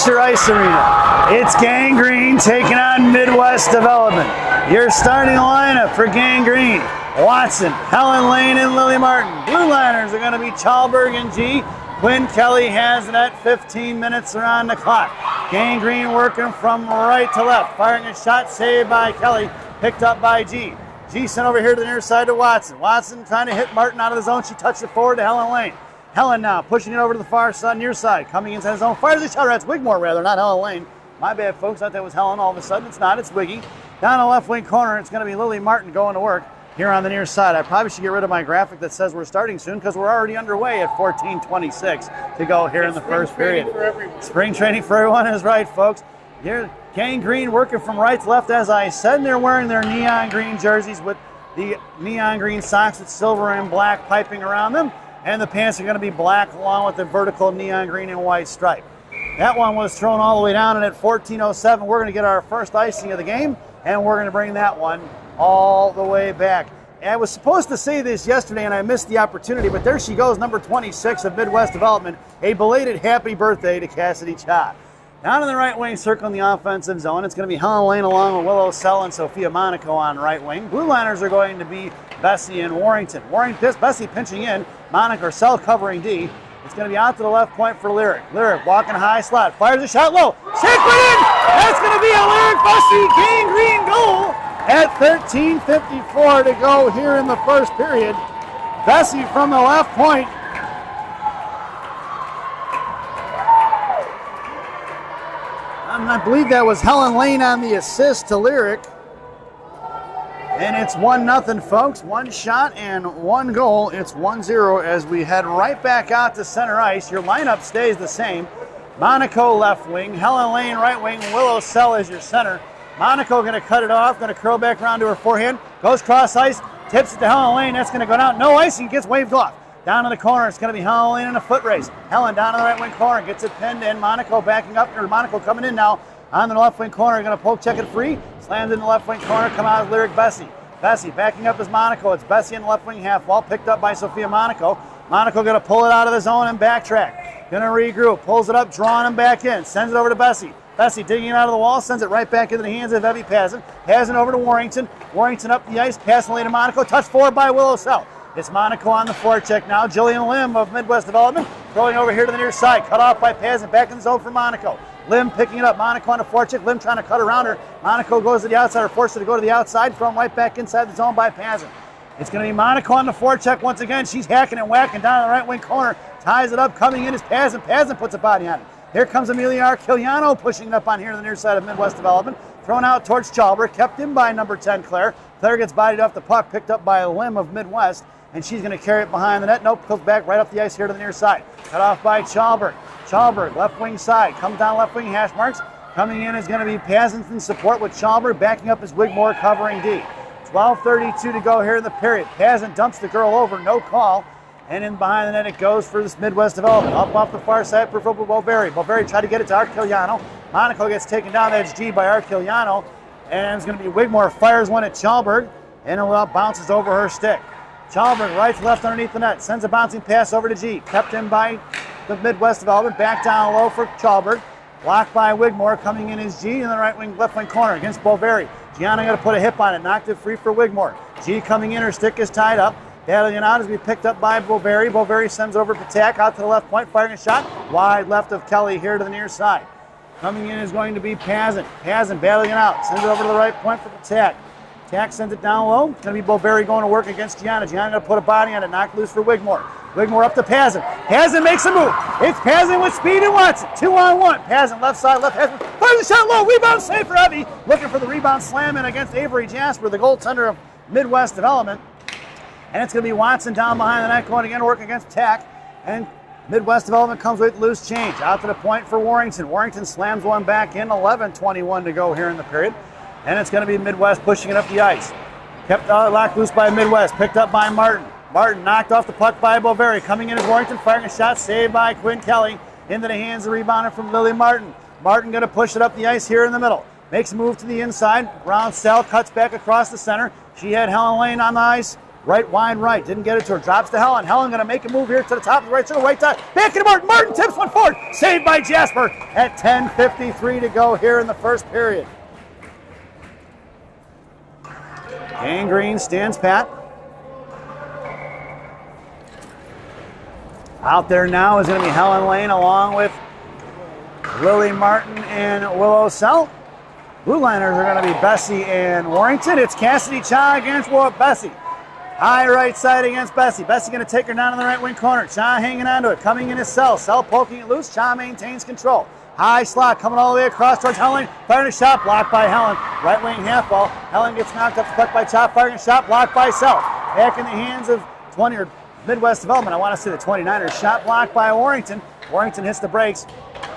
Glacier Ice Arena. It's Gang Green taking on Midwest Development. Your starting lineup for Gang Green: Watson, Helen Lane, and Lily Martin. Blue liners are going to be Chalberg and G. Quinn Kelly has it at 15 minutes around the clock. Gang Green working from right to left, firing a shot saved by Kelly, picked up by G. G sent over here to the near side to Watson. Watson trying to hit Martin out of the zone. She touched it forward to Helen Lane. Helen now pushing it over to the far side, near side, coming inside the zone. Fires a shot. That's Wigmore, rather, not Helen Lane. My bad, folks. I thought that was Helen. All of a sudden, it's not. It's Wiggy. Down the left wing corner, it's going to be Lily Martin going to work here on the near side. I probably should get rid of my graphic that says we're starting soon, because we're already underway at 14:26 to go here in the first period. Spring training for everyone is right, folks. Here, Gang Green working from right to left, as I said, and they're wearing their neon green jerseys with the neon green socks with silver and black piping around them, and the pants are going to be black along with the vertical neon green and white stripe. That one was thrown all the way down, and at 14:07 we're going to get our first icing of the game, and we're going to bring that one all the way back. And I was supposed to say this yesterday and I missed the opportunity, but there she goes, number 26 of Midwest Development. A belated happy birthday to Cassidy Cha. Down in the right wing, circling the offensive zone, it's going to be Helen Lane along with Willow Sell and Sophia Monaco on right wing. Blue liners are going to be Bessie and Warrington. Bessie pinching in, Monaco or Sell covering D. It's going to be out to the left point for Lyric. Lyric walking high slot, fires a shot low. Stick it in! That's going to be a Lyric Bessie Gang Green goal at 13:54 to go here in the first period. Bessie from the left point. I believe that was Helen Lane on the assist to Lyric. And it's 1-0, folks. One shot and one goal. It's 1-0 as we head right back out to center ice. Your lineup stays the same. Monaco left wing, Helen Lane right wing, Willow Sell is your center. Monaco going to cut it off, going to curl back around to her forehand, goes cross ice, tips it to Helen Lane. That's going to go down. No icing, gets waved off. Down in the corner, it's going to be Helen Lane in a foot race. Helen down in the right wing corner, gets it pinned in. Monaco backing up, or Monaco coming in now on the left wing corner, going to poke check it free. Slams in the left wing corner, come out with Lyric Bessie. Bessie backing up is Monaco. It's Bessie in the left wing half wall, picked up by Sophia Monaco. Monaco going to pull it out of the zone and backtrack. Going to regroup, pulls it up, drawing him back in, sends it over to Bessie. Bessie digging it out of the wall, sends it right back into the hands of Evie Pazin. Pazin over to Warrington. Warrington up the ice, passing lane to Monaco. Touched forward by Willow Sell. It's Monaco on the forecheck now. Jillian Lim of Midwest Development throwing over here to the near side. Cut off by Pazin, back in the zone for Monaco. Lim picking it up, Monaco on the forecheck. Lim trying to cut around her. Monaco goes to the outside, or forced her to go to the outside. Thrown right back inside the zone by Pazin. It's going to be Monaco on the forecheck once again. She's hacking and whacking down in the right wing corner. Ties it up, coming in is Pazin. Pazin puts a body on it. Here comes Amelia Arquiliano pushing it up on here to the near side of Midwest Development. Thrown out towards Chalber, kept in by number 10, Claire. Claire gets bodied off the puck, picked up by Lim of Midwest, and she's going to carry it behind the net. Nope, goes back right up the ice here to the near side. Cut off by Chalberg. Chalberg, left wing side, comes down left wing hash marks. Coming in is going to be Pazin in support with Chalberg. Backing up is Wigmore covering D. 12:32 to go here in the period. Pazin dumps the girl over, no call. And in behind the net it goes for this Midwest Development. Up off the far side for Boveri. Boveri tried to get it to Arquiliano. Monaco gets taken down. That's G by Arquiliano. And it's going to be Wigmore fires one at Chalberg. And it bounces over her stick. Chalberg right to left underneath the net. Sends a bouncing pass over to G. Kept in by the Midwest Development. Back down low for Chalberg. Blocked by Wigmore. Coming in is G in the right wing, left wing corner against Boveri. Gianna going to put a hip on it. Knocked it free for Wigmore. G coming in. Her stick is tied up. Battling out as we picked up by Boveri. Boveri sends over Patak out to the left point, firing a shot wide left of Kelly here to the near side. Coming in is going to be Pazin. Pazin battling it out. Sends it over to the right point for Patak. Patak sends it down low. It's going to be Boveri going to work against Gianna. Gianna going to put a body on it, knock loose for Wigmore. Wigmore up to Pazin. Pazin makes a move. It's Pazin with speed and Watson. 2-on-1. Pazin left side, left hand. Fires the shot low. Rebound save for Evie. Looking for the rebound slam in against Avery Jasper, the goaltender of Midwest Development. And it's going to be Watson down behind the net going again to work against Tack. And Midwest Development comes with loose change. Out to the point for Warrington. Warrington slams one back in. 11:21 to go here in the period. And it's going to be Midwest pushing it up the ice. Kept locked loose by Midwest. Picked up by Martin. Martin knocked off the puck by Boveri. Coming in is Warrington, firing a shot. Saved by Quinn Kelly. Into the hands of the rebounder from Lily Martin. Martin going to push it up the ice here in the middle. Makes a move to the inside. Round Cell cuts back across the center. She had Helen Lane on the ice. Right, wide right. Didn't get it to her. Drops to Helen. Helen going to make a move here to the top of the right circle. Right side. Back to Martin. Martin tips one forward. Saved by Jasper at 10:53 to go here in the first period. Gang Green stands pat. Out there now is going to be Helen Lane along with Lily Martin and Willow Sell. Blue liners are going to be Bessie and Warrington. It's Cassidy Cha against Bessie. High right side against Bessie. Bessie going to take her down in the right wing corner. Cha hanging onto it. Coming in is Sell. Sell poking it loose. Cha maintains control. High slot coming all the way across towards Helen. Firing a shot. Blocked by Helen. Right wing half ball. Helen gets knocked up the puck by Cha. Firing a shot. Blocked by Sell. Back in the hands of 20 or Midwest Development. I want to say the 29ers. Shot blocked by Warrington. Warrington hits the brakes.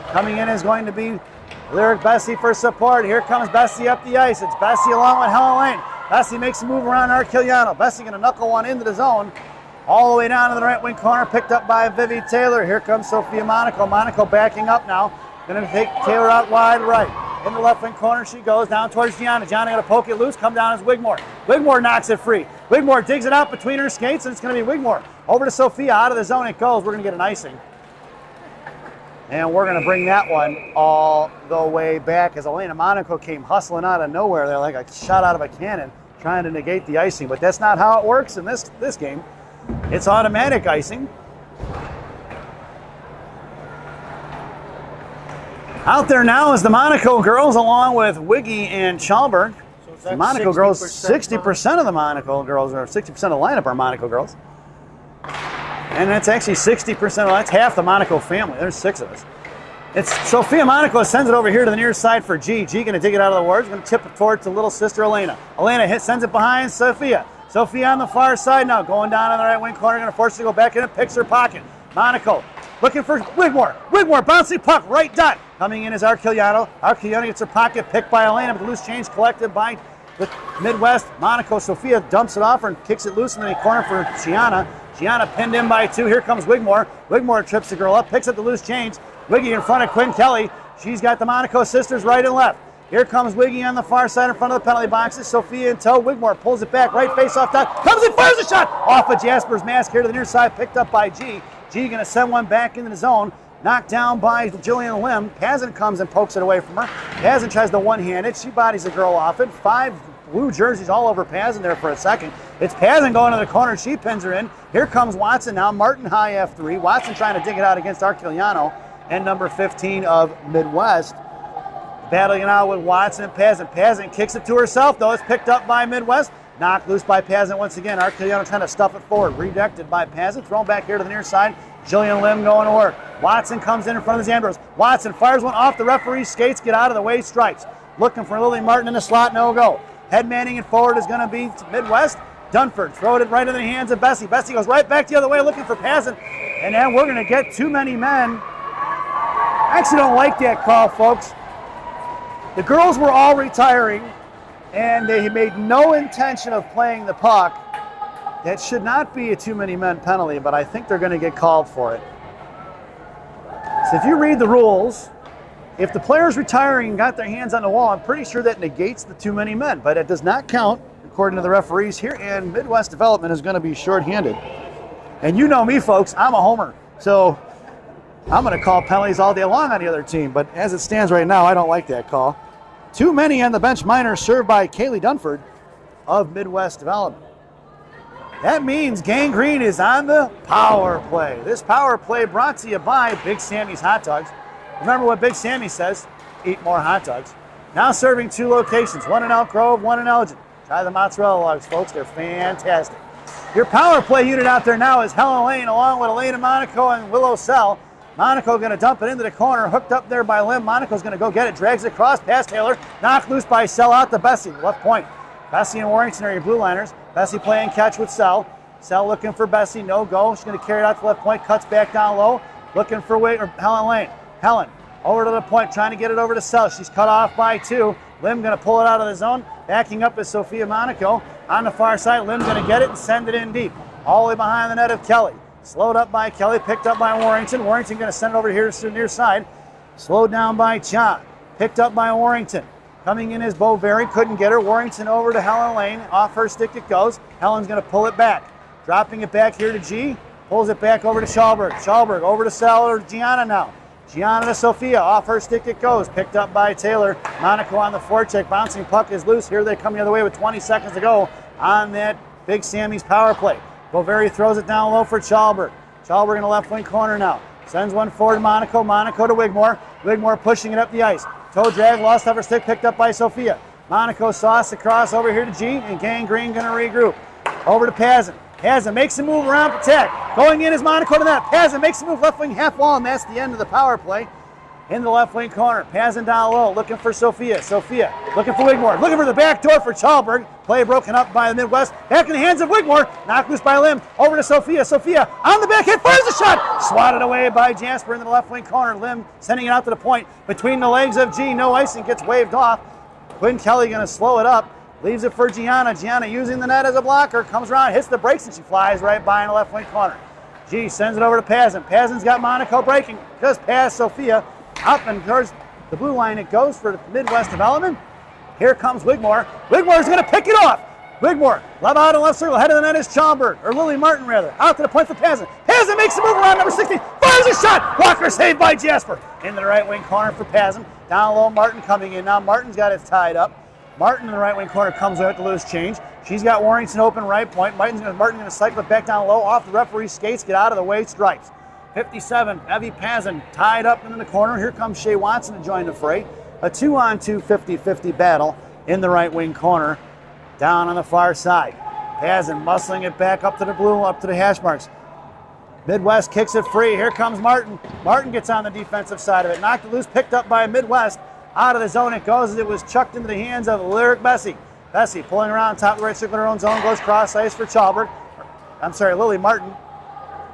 Coming in is going to be Lyric Bessie for support. Here comes Bessie up the ice. It's Bessie along with Helen Lane. Bessie makes a move around Arquiliano. Bessie going to knuckle one into the zone. All the way down to the right wing corner. Picked up by Vivi Taylor. Here comes Sophia Monaco. Monaco backing up now. Going to take Taylor out wide right. In the left wing corner she goes down towards Gianna. Gianna going to poke it loose. Come down as Wigmore. Wigmore knocks it free. Wigmore digs it out between her skates, and it's going to be Wigmore. Over to Sophia. Out of the zone it goes. We're going to get an icing. And we're going to bring that one all the way back as Elena Monaco came hustling out of nowhere. They're like a shot out of a cannon trying to negate the icing. But that's not how it works in this game. It's automatic icing. Out there now is the Monaco girls along with Wiggy and Chalberg. So the Monaco girls, 60% of the Monaco girls, or 60% of the lineup are Monaco girls. And that's actually 60%. That's half the Monaco family. There's 6 of us. It's Sophia Monaco sends it over here to the near side for G. G going to dig it out of the wards. Going to tip it towards to little sister Elena. Elena sends it behind Sophia. Sophia on the far side now. Going down on the right wing corner. Going to force her to go back in and picks her pocket. Monaco looking for Wigmore. Wigmore bouncing puck. Right dot. Coming in is Arquiliano. Arquiliano gets her pocket picked by Elena. But the loose change collected by the Midwest. Monaco. Sophia dumps it off her and kicks it loose in the corner for Gianna. Gianna pinned in by 2. Here comes Wigmore. Wigmore trips the girl up, picks up the loose change. Wiggy in front of Quinn Kelly. She's got the Monaco sisters right and left. Here comes Wiggy on the far side in front of the penalty boxes. Sophia in tow. Wigmore pulls it back. Right face off top. Comes and fires a shot off of Jasper's mask here to the near side. Picked up by G. G going to send one back into the zone. Knocked down by Jillian Lim. Pazin comes and pokes it away from her. Pazin tries to one-hand it. She bodies the girl off it. 5 blue jerseys all over Pazin there for a second. It's Pazin going to the corner. She pins her in. Here comes Watson now. Martin high F3. Watson trying to dig it out against Arquiliano and number 15 of Midwest. Battling it out with Watson and Pazin. Pazin kicks it to herself, though. It's picked up by Midwest. Knocked loose by Pazin once again. Arquiliano trying to stuff it forward. Redirected by Pazin. Thrown back here to the near side. Jillian Lim going to work. Watson comes in front of the Zambros. Watson fires one off the referee's skates. Get out of the way. Strikes. Looking for Lily Martin in the slot. No go. Head manning it forward is going to be Midwest. Dunford throwed it right in the hands of Bessie. Bessie goes right back the other way looking for Pazin. And then we're going to get too many men. I actually don't like that call, folks. The girls were all retiring, and they made no intention of playing the puck. That should not be a too many men penalty, but I think they're going to get called for it. So if you read the rules, if the player's retiring and got their hands on the wall, I'm pretty sure that negates the too many men, but it does not count according to the referees here, and Midwest Development is going to be shorthanded. And you know me, folks, I'm a homer, so I'm going to call penalties all day long on the other team, but as it stands right now, I don't like that call. Too many on the bench minor served by Kaylee Dunford of Midwest Development. That means Gang Green is on the power play. This power play brought to you by Big Sammy's Hot Dogs. Remember what Big Sammy says, eat more hot dogs. Now serving 2 locations, one in Elk Grove, one in Elgin. Try the mozzarella logs, folks, they're fantastic. Your power play unit out there now is Helen Lane along with Elena Monaco and Willow Sell. Monaco going to dump it into the corner, hooked up there by Lim. Monaco's going to go get it, drags it across past Taylor, knocked loose by Sell out to Bessie, left point. Bessie and Warrington are your blue liners. Bessie playing catch with Sell. Sell looking for Bessie, no go. She's going to carry it out to the left point, cuts back down low, looking for Helen Lane. Helen over to the point, trying to get it over to Sell. She's cut off by 2. Lim going to pull it out of the zone. Backing up is Sophia Monaco. On the far side, Lim's going to get it and send it in deep. All the way behind the net of Kelly. Slowed up by Kelly, picked up by Warrington. Warrington going to send it over here to the near side. Slowed down by Cha. Picked up by Warrington. Coming in is Boveri, couldn't get her. Warrington over to Helen Lane. Off her stick it goes. Helen's going to pull it back. Dropping it back here to G. Pulls it back over to Schalberg. Schalberg over to Sell or Gianna now. Gianna to Sophia. Off her stick it goes. Picked up by Taylor. Monaco on the forecheck. Bouncing puck is loose. Here they come the other way with 20 seconds to go on that Big Sammy's power play. Boveri throws it down low for Schalberg. Schalberg in the left wing corner now. Sends one forward to Monaco. Monaco to Wigmore. Wigmore pushing it up the ice. Toe drag, lost off her stick, picked up by Sophia. Monaco sauce across over here to G, and Gang Green going to regroup. Over to Pazin. Pazin makes a move around attack. Going in is Monaco to that. Pazin makes a move left wing half wall, and that's the end of the power play. In the left wing corner. Pazin down low, looking for Sophia. Sophia looking for Wigmore. Looking for the back door for Schalberg. Play broken up by the Midwest. Back in the hands of Wigmore. Knocked loose by Lim. Over to Sophia. Sophia on the backhand. Fires a shot. Swatted away by Jasper in the left wing corner. Lim sending it out to the point. Between the legs of G. No icing. Gets waved off. Quinn Kelly going to slow it up. Leaves it for Gianna. Gianna using the net as a blocker. Comes around, hits the brakes, and she flies right by in the left wing corner. G sends it over to Pazin. Pazin's got Monaco breaking. Just past Sophia. Up and towards the blue line it goes for the Midwest development. Here comes Wigmore. Wigmore's going to pick it off. Wigmore, left out in left circle, head of the net is Schalberg, or Lily Martin rather. Out to the point for Pazin. Pazin makes a move around number 16. Fires a shot. Blocker saved by Jasper. Into the right wing corner for Pazin. Down low, Martin coming in now. Martin's got it tied up. Martin in the right wing corner comes out to loose change. She's got Warrington open right point. Martin going to cycle it back down low off the referee's skates. Get out of the way, stripes. 57, Evie Pazin tied up in the corner. Here comes Shea Watson to join the fray. A 2-on-2 50-50 battle in the right wing corner. Down on the far side. Pazin muscling it back up to the blue, up to the hash marks. Midwest kicks it free. Here comes Martin. Martin gets on the defensive side of it. Knocked it loose, picked up by Midwest. Out of the zone it goes as it was chucked into the hands of Lyric Bessie. Bessie pulling around top of the right circle in her own zone, goes cross ice for Schalberg. Lily Martin.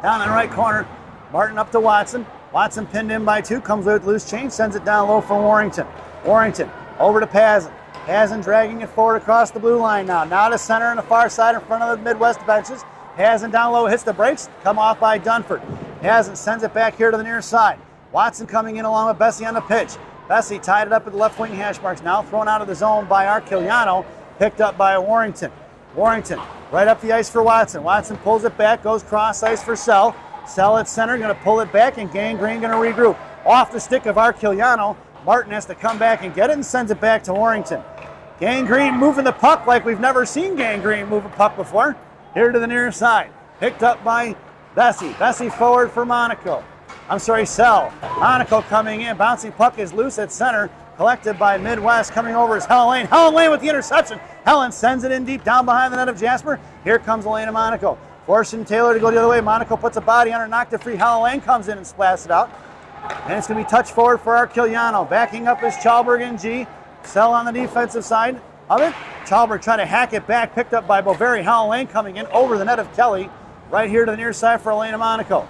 Down in the right corner. Martin up to Watson. Watson pinned in by 2, comes with loose change, sends it down low for Warrington. Warrington over to Pazin. Pazin dragging it forward across the blue line now. Now to center on the far side in front of the Midwest benches. Pazin down low, hits the brakes, come off by Dunford. Pazin sends it back here to the near side. Watson coming in along with Bessie on the pitch. Bessie tied it up at the left wing hash marks now, thrown out of the zone by Arquiliano, picked up by Warrington. Warrington right up the ice for Watson. Watson pulls it back, goes cross ice for Sell. Sell at center, going to pull it back, and Gang Green going to regroup. Off the stick of Arquiliano, Martin has to come back and get it and sends it back to Warrington. Gang Green moving the puck like we've never seen Gang Green move a puck before. Here to the near side. Picked up by Bessie. Bessie forward for Monaco. Sell. Monaco coming in. Bouncing puck is loose at center. Collected by Midwest. Coming over is Helen Lane. Helen Lane with the interception. Helen sends it in deep down behind the net of Jasper. Here comes Elena Monaco. Forcing Taylor to go the other way. Monaco puts a body on her, knocked it free. Helen Lane comes in and splashes it out. And it's going to be touched forward for Arquiliano. Backing up is Schalberg and G. Sell on the defensive side of it. Schalberg trying to hack it back. Picked up by Boveri. Helen Lane coming in over the net of Kelly. Right here to the near side for Elena Monaco.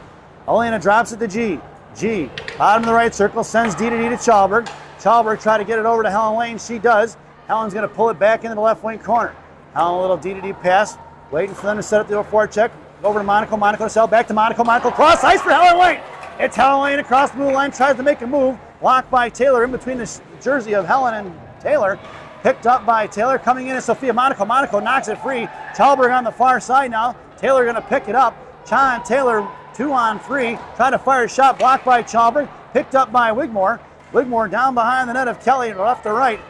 Elena drops it to G. G, bottom of the right circle, sends D to Schalberg. Schalberg try to get it over to Helen Lane. She does. Helen's going to pull it back into the left wing corner. Helen, a little D pass. Waiting for them to set up the forecheck. Over to Monaco. Monaco to Sell. Back to Monaco. Monaco cross ice for Helen Lane. It's Helen Lane across the blue line. Tries to make a move. Blocked by Taylor in between the jersey of Helen and Taylor. Picked up by Taylor. Coming in is Sophia Monaco. Monaco knocks it free. Schalberg on the far side now. Taylor going to pick it up. John Taylor 2-on-3. Trying to fire a shot. Blocked by Schalberg. Picked up by Wigmore. Wigmore down behind the net of Kelly left to right.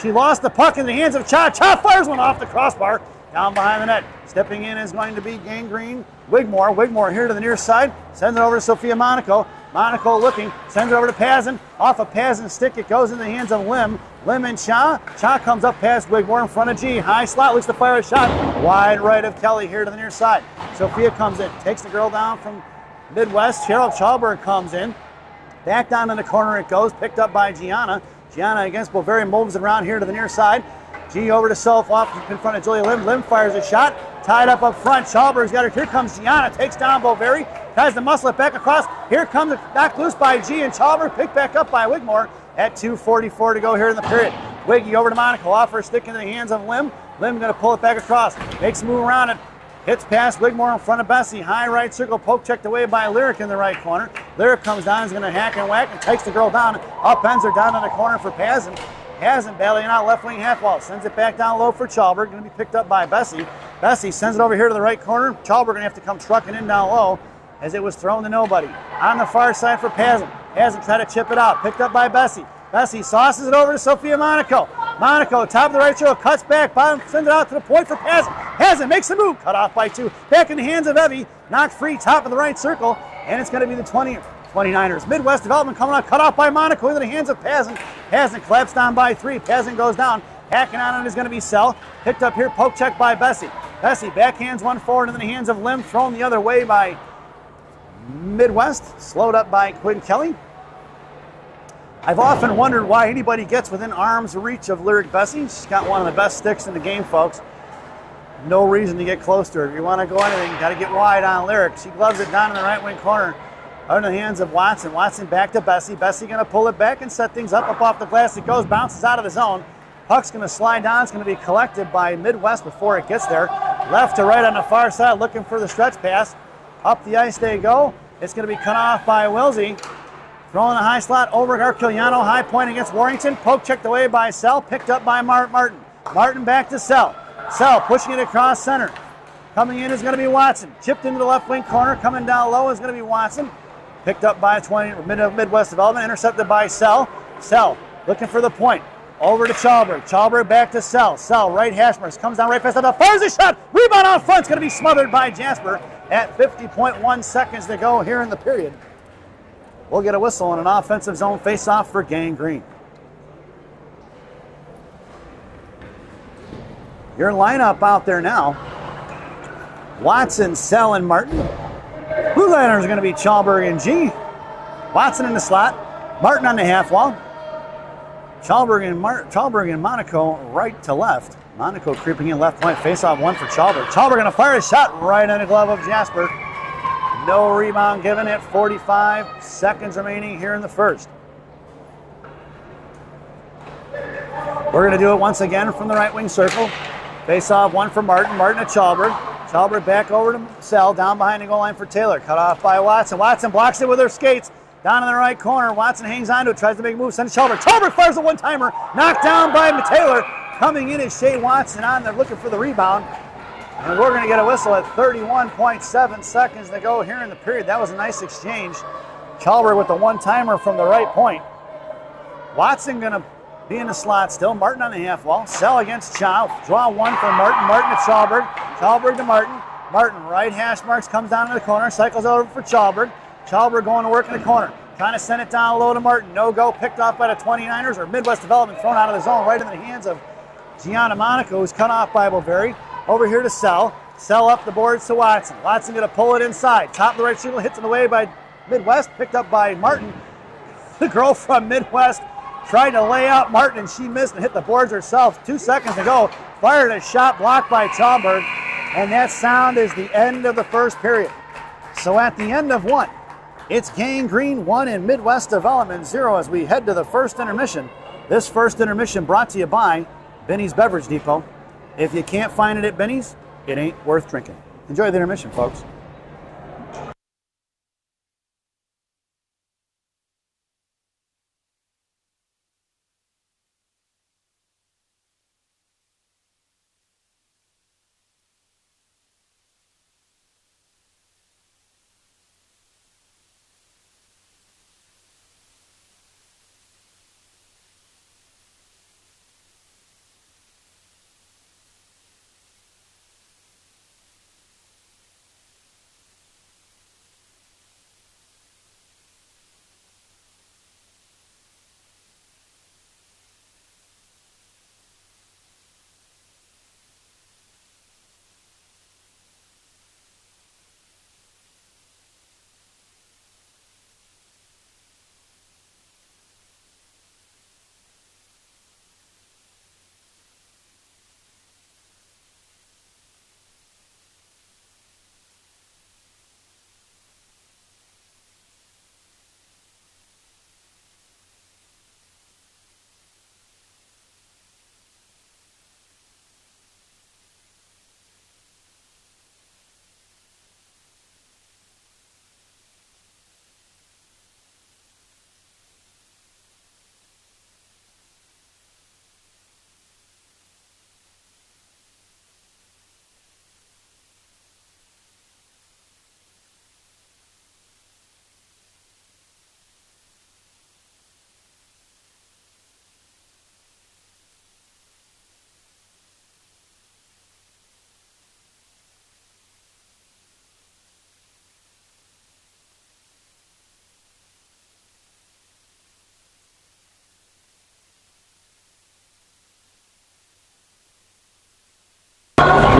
She lost the puck in the hands of Cha. Cha fires one off the crossbar. Down behind the net. Stepping in is going to be Gang Green. Wigmore. Wigmore here to the near side. Sends it over to Sophia Monaco. Monaco looking. Sends it over to Pazin. Off of Pazin's stick. It goes in the hands of Lim. Lim and Cha. Cha comes up past Wigmore in front of G. High slot. Looks to fire a shot. Wide right of Kelly here to the near side. Sophia comes in. Takes the girl down from Midwest. Cheryl Schalberg comes in. Back down in the corner it goes. Picked up by Gianna. Gianna against Boveri moves it around here to the near side. G over to Self off in front of Julia Lim. Lim fires a shot. Tied up front. Schalberg's got her. Here comes Gianna. Takes down Boveri. Tries to muscle it back across. Here comes it back loose by G and Schalberg. Picked back up by Wigmore at 2:44 to go here in the period. Wiggy over to Monaco. Off her stick into the hands of Lim. Lim going to pull it back across. Makes a move around it. Hits past Wigmore in front of Bessie. High right circle. Poke checked away by Lyric in the right corner. Lyric comes down. Is going to hack and whack and takes the girl down. Upends her down in the corner for Pazin. Hasn't battling out left wing half wall. Sends it back down low for Chalberg. Going to be picked up by Bessie. Bessie sends it over here to the right corner. Chalberg going to have to come trucking in down low as it was thrown to nobody. On the far side for Pazin. Pazin tried to chip it out. Picked up by Bessie. Bessie sauces it over to Sophia Monaco. Monaco, top of the right circle, cuts back, bottom, sends it out to the point for Pazin. Pazin makes the move, cut off by 2. Back in the hands of Evie, knocked free, top of the right circle, and it's going to be the 29ers. Midwest Development coming out, cut off by Monaco into the hands of Pazin. Pazin collapsed down by 3. Pazin goes down. Hacking on it is going to be Sell. Picked up here, poke check by Bessie. Bessie backhands one forward into the hands of Lim, thrown the other way by Midwest, slowed up by Quinn Kelly. I've often wondered why anybody gets within arm's reach of Lyric Bessie. She's got one of the best sticks in the game, folks. No reason to get close to her. If you want to go anything, you got to get wide on Lyric. She gloves it down in the right wing corner under the hands of Watson. Watson back to Bessie. Bessie going to pull it back and set things up off the glass. It goes, bounces out of the zone. Puck's going to slide down. It's going to be collected by Midwest before it gets there. Left to right on the far side, looking for the stretch pass. Up the ice they go. It's going to be cut off by Wilsey. Throwing the high slot over Arquiliano. High point against Warrington. Poke checked away by Sell. Picked up by Martin. Martin back to Sell. Sell pushing it across center. Coming in is going to be Watson. Chipped into the left wing corner. Coming down low is going to be Watson. Picked up by 20 Midwest Development. Intercepted by Sell. Sell looking for the point. Over to Chalberg. Chalberg back to Sell. Sell right hash marks. Comes down right past the fires a shot. Rebound out front. It's going to be smothered by Jasper at 50.1 seconds to go here in the period. We'll get a whistle on an offensive zone face-off for Gang Green. Your lineup out there now. Watson, Sell, and Martin. Blue liners are going to be Chalberg and G. Watson in the slot. Martin on the half wall. Chalberg and Monaco right to left. Monaco creeping in left point. Face-off one for Chalberg. Chalberg going to fire a shot right on the glove of Jasper. No rebound given at 45 seconds remaining here in the first. We're going to do it once again from the right wing circle. Face off one for Martin. Martin to Chalberg. Chalberg back over to Sell. Down behind the goal line for Taylor. Cut off by Watson. Watson blocks it with her skates. Down in the right corner. Watson hangs on to it. Tries to make a move. Sends Chalberg. Chalberg fires a one-timer. Knocked down by Taylor. Coming in is Shea Watson on there looking for the rebound. And we're going to get a whistle at 31.7 seconds to go here in the period. That was a nice exchange. Chalberg with the one-timer from the right point. Watson going to be in the slot still. Martin on the half wall. Sell against Chow. Draw one for Martin. Martin to Chalberg. Chalberg to Martin. Martin right hash marks. Comes down to the corner. Cycles over for Chalberg. Chalberg going to work in the corner. Trying to send it down low to Martin. No go. Picked off by the 29ers or Midwest Development. Thrown out of the zone right into the hands of Gianna Monaco, who's cut off by Boveri. Over here to Sell. Sell up the boards to Watson. Watson going to pull it inside. Top of the right circle, hits in the way by Midwest. Picked up by Martin. The girl from Midwest tried to lay out Martin, and she missed and hit the boards herself. 2 seconds to go. Fired a shot blocked by Chalberg. And that sound is the end of the first period. So at the end of one, it's Gang Green 1 and Midwest Development 0 as we head to the first intermission. This first intermission brought to you by Benny's Beverage Depot. If you can't find it at Benny's, it ain't worth drinking. Enjoy the intermission, folks.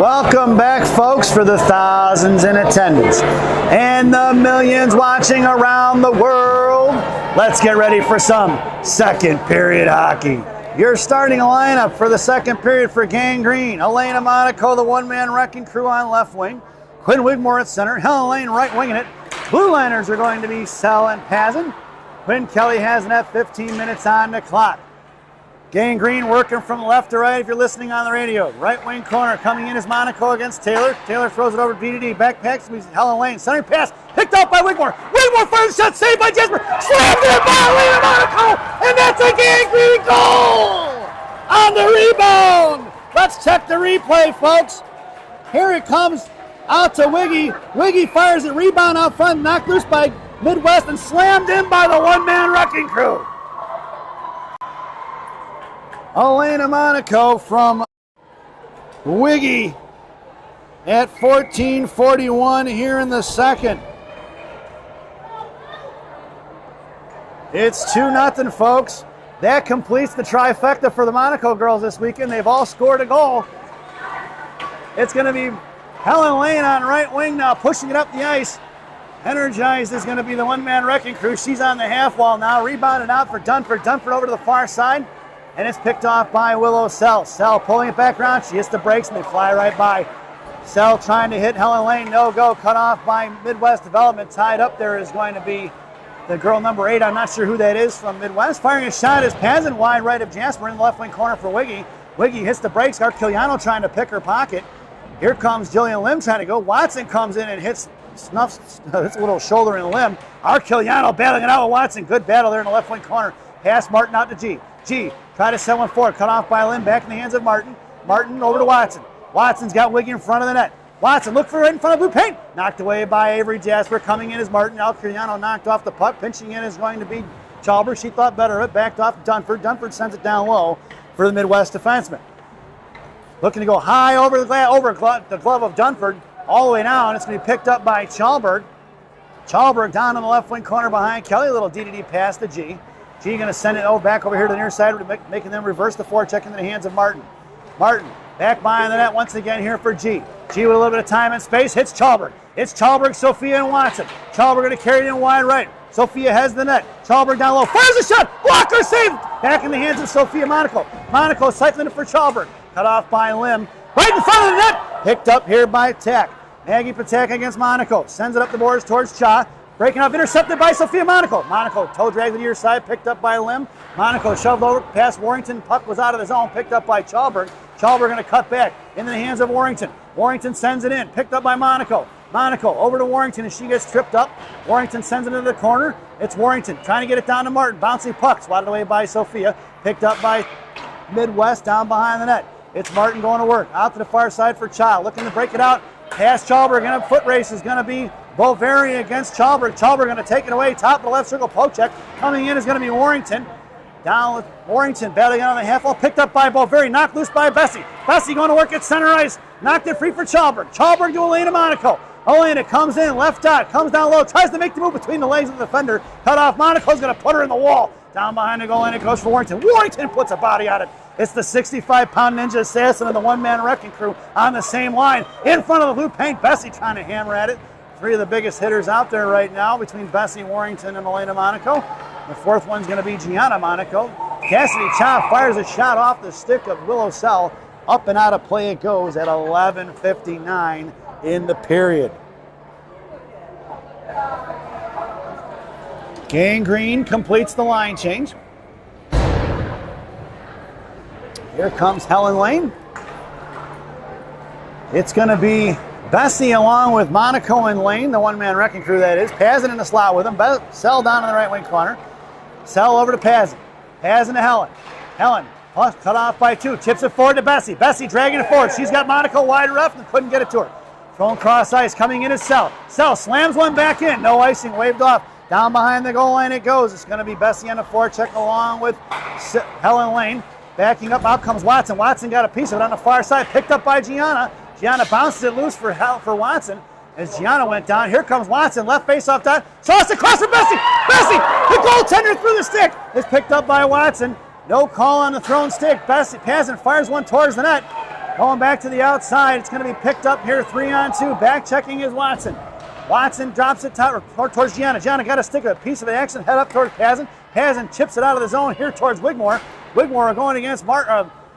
Welcome back, folks, for the thousands in attendance and the millions watching around the world. Let's get ready for some second period hockey. Your starting lineup for the second period for Gang Green: Elena Monaco, the one-man wrecking crew on left wing. Quinn Wigmore at center. Helen Lane right winging it. Blue Liners are going to be Sell and Pazin. Quinn Kelly has net 15 minutes on the clock. Gang Green working from left to right if you're listening on the radio. Right wing corner coming in is Monaco against Taylor. Taylor throws it over to BDD. Backpacks Helen Lane. Center pass picked up by Wigmore. Wigmore fires the shot, saved by Jesper. Slammed in by Elena Monaco. And that's a Gang Green goal on the rebound. Let's check the replay, folks. Here it comes out to Wiggy. Wiggy fires it. Rebound out front. Knocked loose by Midwest and slammed in by the one-man wrecking crew. Elena Monaco from Wiggy at 14:41 here in the second. It's 2-0, folks. That completes the trifecta for the Monaco girls this weekend. They've all scored a goal. It's going to be Helen Lane on right wing now, pushing it up the ice. Energized is going to be the one-man wrecking crew. She's on the half wall now, rebounded out for Dunford. Dunford over to the far side. And it's picked off by Willow Sell. Sell pulling it back around. She hits the brakes and they fly right by. Sell trying to hit Helen Lane. No go. Cut off by Midwest Development. Tied up there is going to be the girl number 8. I'm not sure who that is from Midwest. Firing a shot is Pazin wide right of Jasper in the left wing corner for Wiggy. Wiggy hits the brakes. Arquiliano trying to pick her pocket. Here comes Jillian Lim trying to go. Watson comes in and snuffs this little shoulder and limb. Arquiliano battling it out with Watson. Good battle there in the left wing corner. Pass Martin out to G. G, try to send one forward. Cut off by Lynn. Back in the hands of Martin. Martin over to Watson. Watson's got Wiggy in front of the net. Watson look for it right in front of blue paint. Knocked away by Avery Jasper. Coming in is Martin. Alcuriano knocked off the puck. Pinching in is going to be Chalber. She thought better of it. Backed off Dunford. Dunford sends it down low for the Midwest defenseman. Looking to go high over the glove of Dunford. All the way down. It's going to be picked up by Chalberg. Chalberg down in the left wing corner behind Kelly. A little DDD pass to G. G going to send it back over here to the near side, making them reverse the forecheck into the hands of Martin. Martin back behind the net once again here for G. G with a little bit of time and space, hits Chalberg. It's Chalberg, Sophia, and Watson. Chalberg going to carry it in wide right. Sophia has the net. Chalberg down low, fires a shot, blocker saved. Back in the hands of Sophia Monaco. Monaco cycling it for Chalberg. Cut off by Lim. Right in front of the net. Picked up here by Tack. Maggie Patak against Monaco. Sends it up the boards towards Cha. Breaking off, intercepted by Sophia Monaco. Monaco toe dragged to the near side, picked up by Lim. Monaco shoved over past Warrington. Puck was out of the zone, picked up by Chalberg. Chalberg going to cut back into the hands of Warrington. Warrington sends it in, picked up by Monaco. Monaco over to Warrington as she gets tripped up. Warrington sends it into the corner. It's Warrington trying to get it down to Martin. Bouncing puck, swatted away by Sophia. Picked up by Midwest down behind the net. It's Martin going to work. Out to the far side for Child. Looking to break it out. Past Chalberg, and a foot race is going to be Boveri against Chalberg. Chalberg going to take it away. Top of the left circle, poke check. Coming in is going to be Warrington. Down with Warrington, battling on the half wall. Picked up by Boveri, knocked loose by Bessie. Bessie going to work at center ice. Knocked it free for Chalberg. Chalberg to Elena Monaco. Elena comes in, left dot, comes down low, tries to make the move between the legs of the defender. Cut off. Monaco's going to put her in the wall. Down behind the goal, and it goes for Warrington. Warrington puts a body on it. It's the 65-pound Ninja Assassin and the one-man wrecking crew on the same line. In front of the blue paint, Bessie trying to hammer at it. Three of the biggest hitters out there right now between Bessie, Warrington, and Elena Monaco. The fourth one's going to be Gianna Monaco. Cassidy Cha fires a shot off the stick of Willow Sell. Up and out of play it goes at 11:59 in the period. Gang Green completes the line change. Here comes Helen Lane. It's going to be Bessie along with Monaco and Lane, the one-man wrecking crew that is. Pazin in the slot with him. Sell down in the right wing corner. Sell over to Pazin. Pazin to Helen. Helen cut off by 2. Chips it forward to Bessie. Bessie dragging it forward. She's got Monaco wide left and couldn't get it to her. Thrown cross ice. Coming in is Sell. Sell slams one back in. No icing. Waved off. Down behind the goal line it goes. It's going to be Bessie on the forecheck along with Helen Lane. Backing up, out comes Watson. Watson got a piece of it on the far side, picked up by Gianna. Gianna bounces it loose for Watson as Gianna went down. Here comes Watson, left face off dot. Toss across for Bessie. Bessie, the goaltender through the stick, is picked up by Watson. No call on the thrown stick. Bessie Pazin fires one towards the net. Going back to the outside. It's going to be picked up here 3-on-2. Back checking is Watson. Watson drops it towards Gianna. Gianna got a stick of a piece of action. Head up towards Pazin. Pazin chips it out of the zone here towards Wigmore. Wigmore going against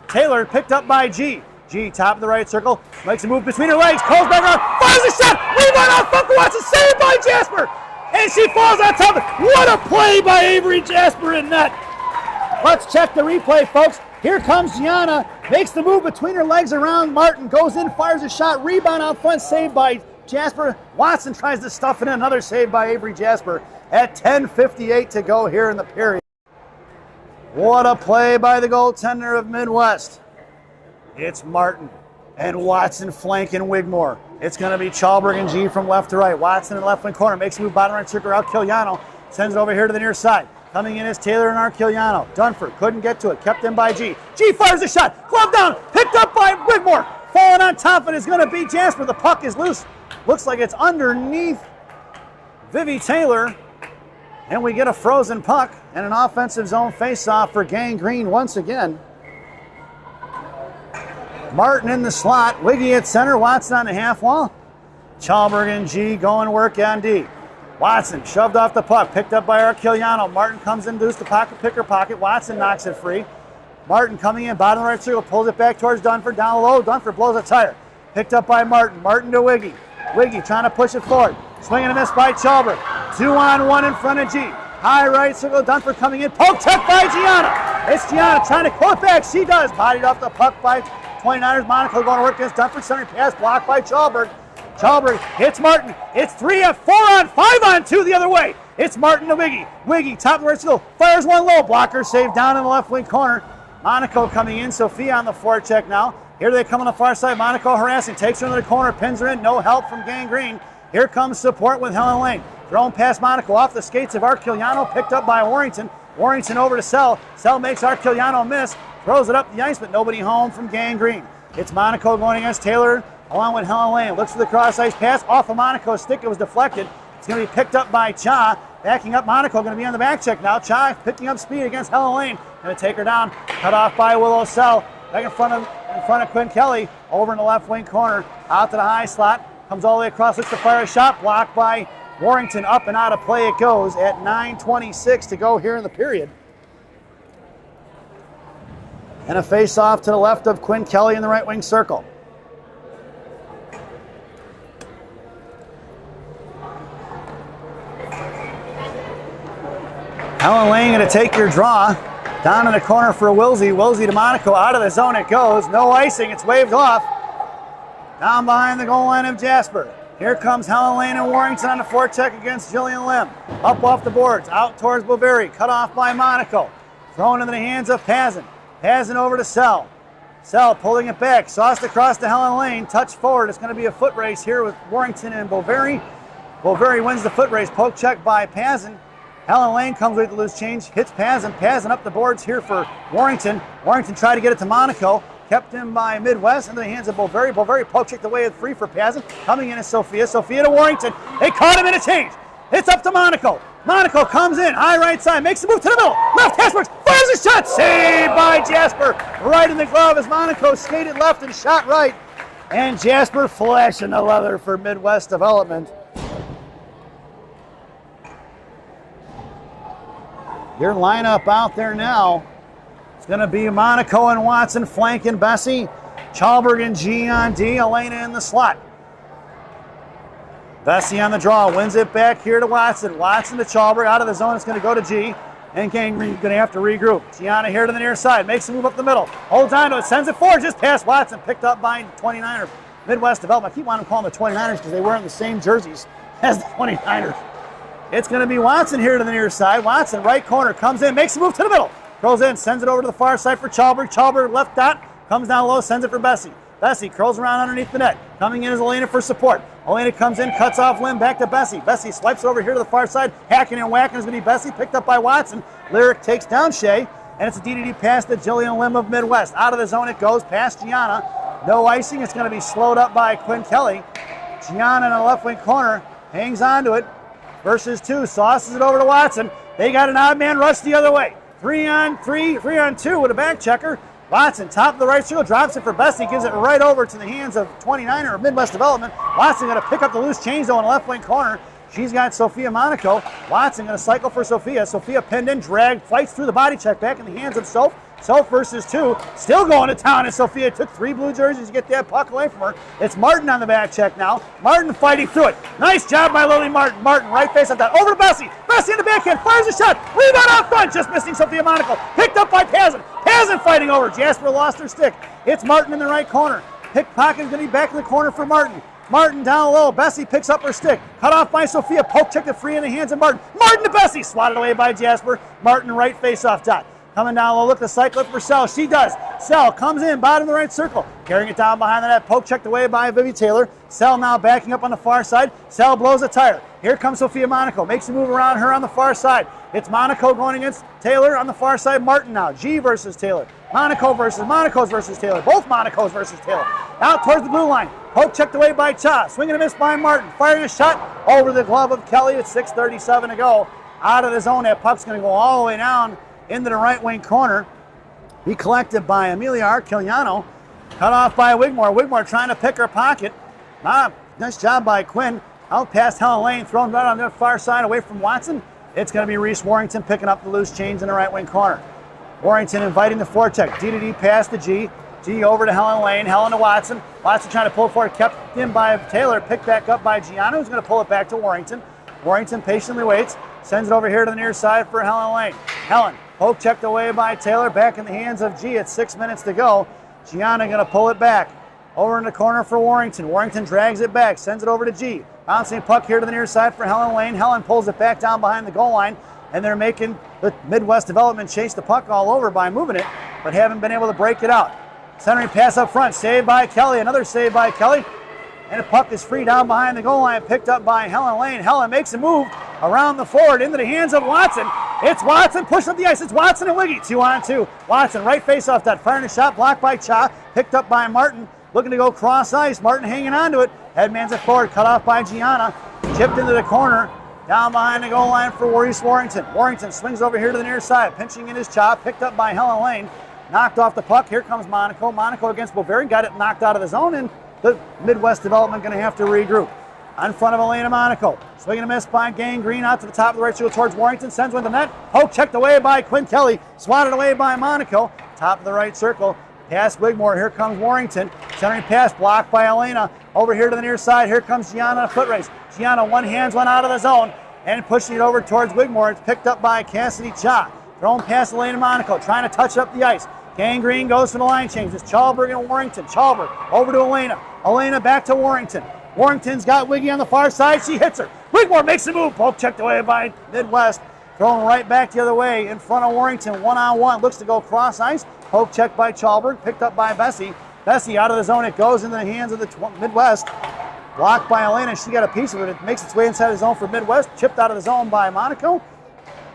Taylor, picked up by G. G, top of the right circle, makes a move between her legs, calls back around, fires a shot, rebound off Funko Watson, saved by Jasper, and she falls on top of it. What a play by Avery Jasper in net. Let's check the replay, folks. Here comes Gianna, makes the move between her legs around Martin, goes in, fires a shot, rebound out front, saved by Jasper. Watson tries to stuff it in, another save by Avery Jasper at 10:58 to go here in the period. What a play by the goaltender of Midwest. It's Martin and Watson flanking Wigmore. It's going to be Chalberg and G from left to right. Watson in the left wing corner makes a move bottom right circle out. Arquiliano sends it over here to the near side. Coming in is Taylor and Arquiliano. Dunford couldn't get to it. Kept in by G. G fires a shot. Glove down. Picked up by Wigmore. Falling on top of it is going to be Jasper. The puck is loose. Looks like it's underneath Vivi Taylor. And we get a frozen puck and an offensive zone face-off for Gang Green once again. Martin in the slot, Wiggy at center, Watson on the half wall. Chalberg and G going to work on D. Watson shoved off the puck, picked up by Arquiliano. Martin comes in, loose the pocket, picker pocket. Watson knocks it free. Martin coming in, bottom right circle, pulls it back towards Dunford, down low. Dunford blows a tire. Picked up by Martin. Martin to Wiggy. Wiggy trying to push it forward. Swing and a miss by Chalberg. 2-on-1 in front of G. High right circle, Dunford coming in. Poke check by Gianna. It's Gianna trying to pull it back. She does. Bodied off the puck by 29ers. Monaco going to work against Dunford. Center pass blocked by Chalberg. Chalberg hits Martin. It's 4-on, 5-on-2 the other way. It's Martin to Wiggy. Wiggy, top of the right circle, fires one low. Blocker saved down in the left wing corner. Monaco coming in. Sophia on the forecheck now. Here they come on the far side. Monaco harassing. Takes her into the corner. Pins her in. No help from Gang Green. Here comes support with Helen Lane. Thrown past Monaco off the skates of Arquiliano. Picked up by Warrington. Warrington over to Sell. Sell makes Arquiliano miss. Throws it up the ice, but nobody home from Gang Green. It's Monaco going against Taylor along with Helen Lane. Looks for the cross ice pass off of Monaco's stick. It was deflected. It's going to be picked up by Cha. Backing up Monaco. Going to be on the back check now. Cha picking up speed against Helen Lane. Going to take her down. Cut off by Willow Sell. Back in front of Quinn Kelly. Over in the left wing corner. Out to the high slot. Comes all the way across. Looks to fire a shot. Blocked by Warrington. Up and out of play it goes at 9:26 to go here in the period. And a face-off to the left of Quinn Kelly in the right wing circle. Helen Lane going to take your draw. Down in the corner for Wilsey. Wilsey to Monaco. Out of the zone it goes. No icing. It's waved off. Down behind the goal line of Jasper. Here comes Helen Lane and Warrington on the forecheck against Jillian Lim. Up off the boards. Out towards Boveri. Cut off by Monaco. Thrown into the hands of Pazin. Pazin over to Sell. Sell pulling it back. Sauced across to Helen Lane. Touch forward. It's going to be a foot race here with Warrington and Boveri. Boveri wins the foot race. Poke check by Pazin. Helen Lane comes with the loose change. Hits Pazin. Pazin up the boards here for Warrington. Warrington tried to get it to Monaco. Kept him by Midwest into the hands of Boveri. Boveri poke checked away free for Pazin. Coming in is Sophia. Sophia to Warrington. They caught him in a change. It's up to Monaco. Monaco comes in, high right side, makes the move to the middle. Left, Jasper fires a shot. Saved by Jasper. Right in the glove as Monaco skated left and shot right. And Jasper flashing the leather for Midwest Development. Your lineup out there now. It's going to be Monaco and Watson flanking Bessie. Chalberg and G on D. Elena in the slot. Bessie on the draw, wins it back here to Watson. Watson to Chalberg, out of the zone, it's going to go to G. And Gang Green's going to have to regroup. Gianna here to the near side, makes a move up the middle. Holds on to it, sends it forward, just past Watson. Picked up by 29er Midwest Development. I keep wanting to call them the 29ers because they wear the same jerseys as the 29ers. It's going to be Watson here to the near side. Watson, right corner, comes in, makes a move to the middle. Throws in, sends it over to the far side for Chalberg. Chalberg left dot, comes down low, sends it for Bessie. Bessie curls around underneath the net. Coming in is Elena for support. Elena comes in, cuts off Lim, back to Bessie. Bessie swipes over here to the far side. Hacking and whacking is going to be Bessie, picked up by Watson. Lyric takes down Shea, and it's a DDD pass to Jillian Lim of Midwest. Out of the zone it goes, past Gianna. No icing, it's going to be slowed up by Quinn Kelly. Gianna in the left wing corner, hangs on to it. Versus two, sauces it over to Watson. They got an odd man rush the other way. 3-on-3, 3-on-2 with a back checker. Watson, top of the right circle, drops it for Bessie, gives it right over to the hands of 29er of Midwest Development. Watson going to pick up the loose change though in the left wing corner. She's got Sophia Monaco. Watson going to cycle for Sophia. Sophia pinned in, dragged, fights through the body check back in the hands of Soph. Soph versus 2, still going to town, and Sophia took 3 blue jerseys to get that puck away from her. It's Martin on the back check now. Martin fighting through it. Nice job by Lily Martin. Martin, right face on that. Over to Bessie. Bessie in the backhand, fires a shot. Rebound out front, just missing Sophia Monaco. Picked up by Pazin. Pazin fighting over. Jasper lost her stick. It's Martin in the right corner. Pickpocket is going to be back in the corner for Martin. Martin down low. Bessie picks up her stick. Cut off by Sophia. Poke checked it free in the hands of Martin. Martin to Bessie. Swatted away by Jasper. Martin right face off dot. Coming down low, look to cycle it for Sell. She does. Sell comes in, bottom of the right circle. Carrying it down behind the net. Poke checked away by Vivi Taylor. Sell now backing up on the far side. Sell blows a tire. Here comes Sophia Monaco. Makes a move around her on the far side. It's Monaco going against Taylor on the far side. Martin now. G versus Taylor. Monaco versus Monacos versus Taylor. Both Monacos versus Taylor. Out towards the blue line. Poke checked away by Cha. Swinging a miss by Martin. Firing a shot over the glove of Kelly with 6:37 to go. Out of the zone. That puck's going to go all the way down into the right wing corner. Be collected by Amelia Arquiliano. Cut off by Wigmore. Wigmore trying to pick her pocket. Nice job by Quinn. Out past Helen Lane. Thrown right on the far side away from Watson. It's going to be Reese Warrington picking up the loose change in the right wing corner. Warrington inviting the forecheck. D pass to G. G over to Helen Lane. Helen to Watson. Watson trying to pull forward. Kept in by Taylor. Picked back up by Gianna, who's going to pull it back to Warrington. Warrington patiently waits. Sends it over here to the near side for Helen Lane. Helen. Poke checked away by Taylor, back in the hands of G at 6 minutes to go. Gianna going to pull it back. Over in the corner for Warrington. Warrington drags it back, sends it over to G. Bouncing puck here to the near side for Helen Lane. Helen pulls it back down behind the goal line, and they're making the Midwest Development chase the puck all over by moving it, but haven't been able to break it out. Centering pass up front, saved by Kelly. Another save by Kelly. And the puck is free down behind the goal line, picked up by Helen Lane. Helen makes a move around the forward into the hands of Watson. It's Watson, push up the ice. It's Watson and Wiggy, 2-on-2. Watson, right face off that, firing a shot, blocked by Cha, picked up by Martin. Looking to go cross ice. Martin hanging on to it. Headman's it forward, cut off by Gianna. Chipped into the corner, down behind the goal line for Reese Warrington. Warrington swings over here to the near side, pinching in his chop, picked up by Helen Lane. Knocked off the puck. Here comes Monaco. Monaco against Boveri, got it knocked out of the zone, and the Midwest Development going to have to regroup. On front of Elena Monaco. Swinging a miss by Gang Green out to the top of the right field towards Warrington. Sends one to the net. Poke checked away by Quinn Kelly. Swatted away by Monaco. Top of the right circle. Past Wigmore. Here comes Warrington. Centering pass blocked by Elena. Over here to the near side. Here comes Gianna, a foot race. Gianna one hands one out of the zone and pushing it over towards Wigmore. It's picked up by Cassidy Cha. Thrown past Elena Monaco. Trying to touch up the ice. Gang Green goes for the line change. It's Chalberg and Warrington. Chalberg over to Elena. Elena back to Warrington. Warrington's got Wiggy on the far side. She hits her. Wigmore makes the move. Poke checked away by Midwest. Thrown right back the other way in front of Warrington. One-on-one. Looks to go cross ice. Poke checked by Chalberg. Picked up by Bessie. Bessie out of the zone. It goes into the hands of the Midwest. Blocked by Elena. She got a piece of it. It makes its way inside the zone for Midwest. Chipped out of the zone by Monaco.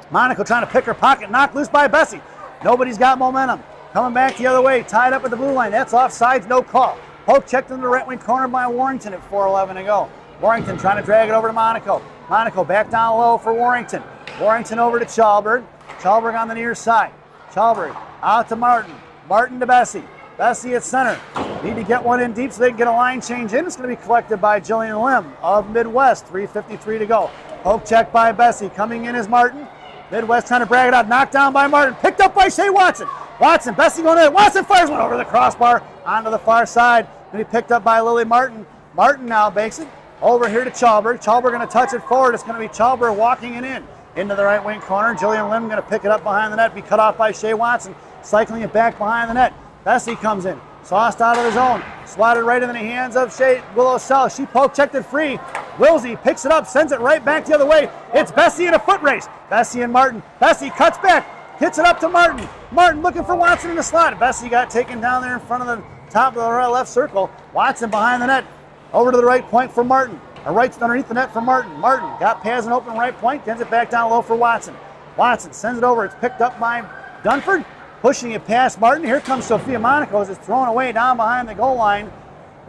Monaco trying to pick her pocket. Knocked loose by Bessie. Nobody's got momentum. Coming back the other way. Tied up at the blue line. That's offsides. No call. Poke checked in the right wing corner by Warrington at 4:11 to go. Warrington trying to drag it over to Monaco. Monaco back down low for Warrington. Warrington over to Chalberg. Chalberg on the near side. Chalberg out to Martin. Martin to Bessie. Bessie at center. Need to get one in deep so they can get a line change in. It's going to be collected by Jillian Lim of Midwest. 3:53 to go. Poke check by Bessie. Coming in is Martin. Midwest trying to brag it out. Knocked down by Martin. Picked up by Shea Watson. Watson, Bessie going in. Watson fires one over the crossbar onto the far side. Going to be picked up by Lily Martin. Martin now bakes it over here to Chalberg. Chalberg going to touch it forward. It's going to be Chalberg walking it in into the right wing corner. Jillian Lim going to pick it up behind the net. Be cut off by Shea Watson. Cycling it back behind the net. Bessie comes in. Sauced out of the zone. Swatted right into the hands of Willow Sell. She poke checked it free. Wilsey picks it up. Sends it right back the other way. It's Bessie in a foot race. Bessie and Martin. Bessie cuts back. Hits it up to Martin. Martin looking for Watson in the slot. Bessie got taken down there in front of the top of the left circle. Watson behind the net. Over to the right point for Martin. Right underneath the net for Martin. Martin got Paz an open right point. Gets it back down low for Watson. Watson sends it over. It's picked up by Dunford. Pushing it past Martin. Here comes Sophia Monaco as it's thrown away down behind the goal line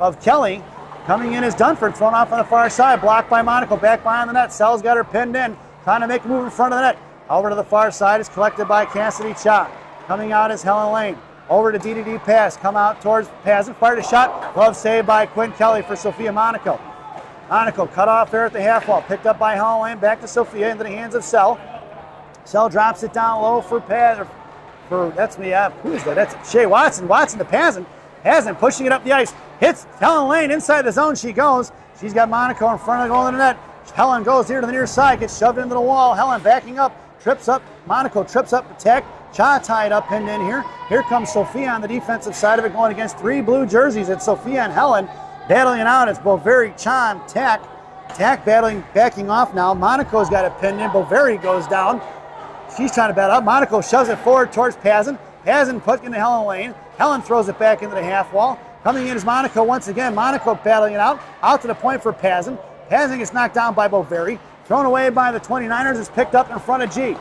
of Kelly. Coming in is Dunford. Thrown off on the far side. Blocked by Monaco. Back behind the net. Sell's got her pinned in. Trying to make a move in front of the net. Over to the far side is collected by Cassidy Cha. Coming out is Helen Lane. Over to DDD pass. Come out towards Pazin. Fired a shot. Glove saved by Quinn Kelly for Sophia Monaco. Monaco cut off there at the half wall. Picked up by Helen Lane. Back to Sophia into the hands of Sell. Sell drops it down low for Paz. That's me. Who is that? That's Shea Watson. Watson to Pazin. Pazin pushing it up the ice. Hits Helen Lane inside the zone. She goes. She's got Monaco in front of the goal in the net. Helen goes here to the near side. Gets shoved into the wall. Helen backing up. Trips up. Monaco trips up. Attack. Cha tied up, pinned in here. Here comes Sophia on the defensive side of it, going against 3 blue jerseys. It's Sophia and Helen battling it out. It's Boveri, Cha, and Tack. Tack battling, backing off now. Monaco's got it pinned in. Boveri goes down. She's trying to battle up. Monaco shoves it forward towards Pazin. Pazin puts it into Helen Lane. Helen throws it back into the half wall. Coming in is Monaco once again. Monaco battling it out. Out to the point for Pazin. Pazin gets knocked down by Boveri. Thrown away by the 29ers. It's picked up in front of G.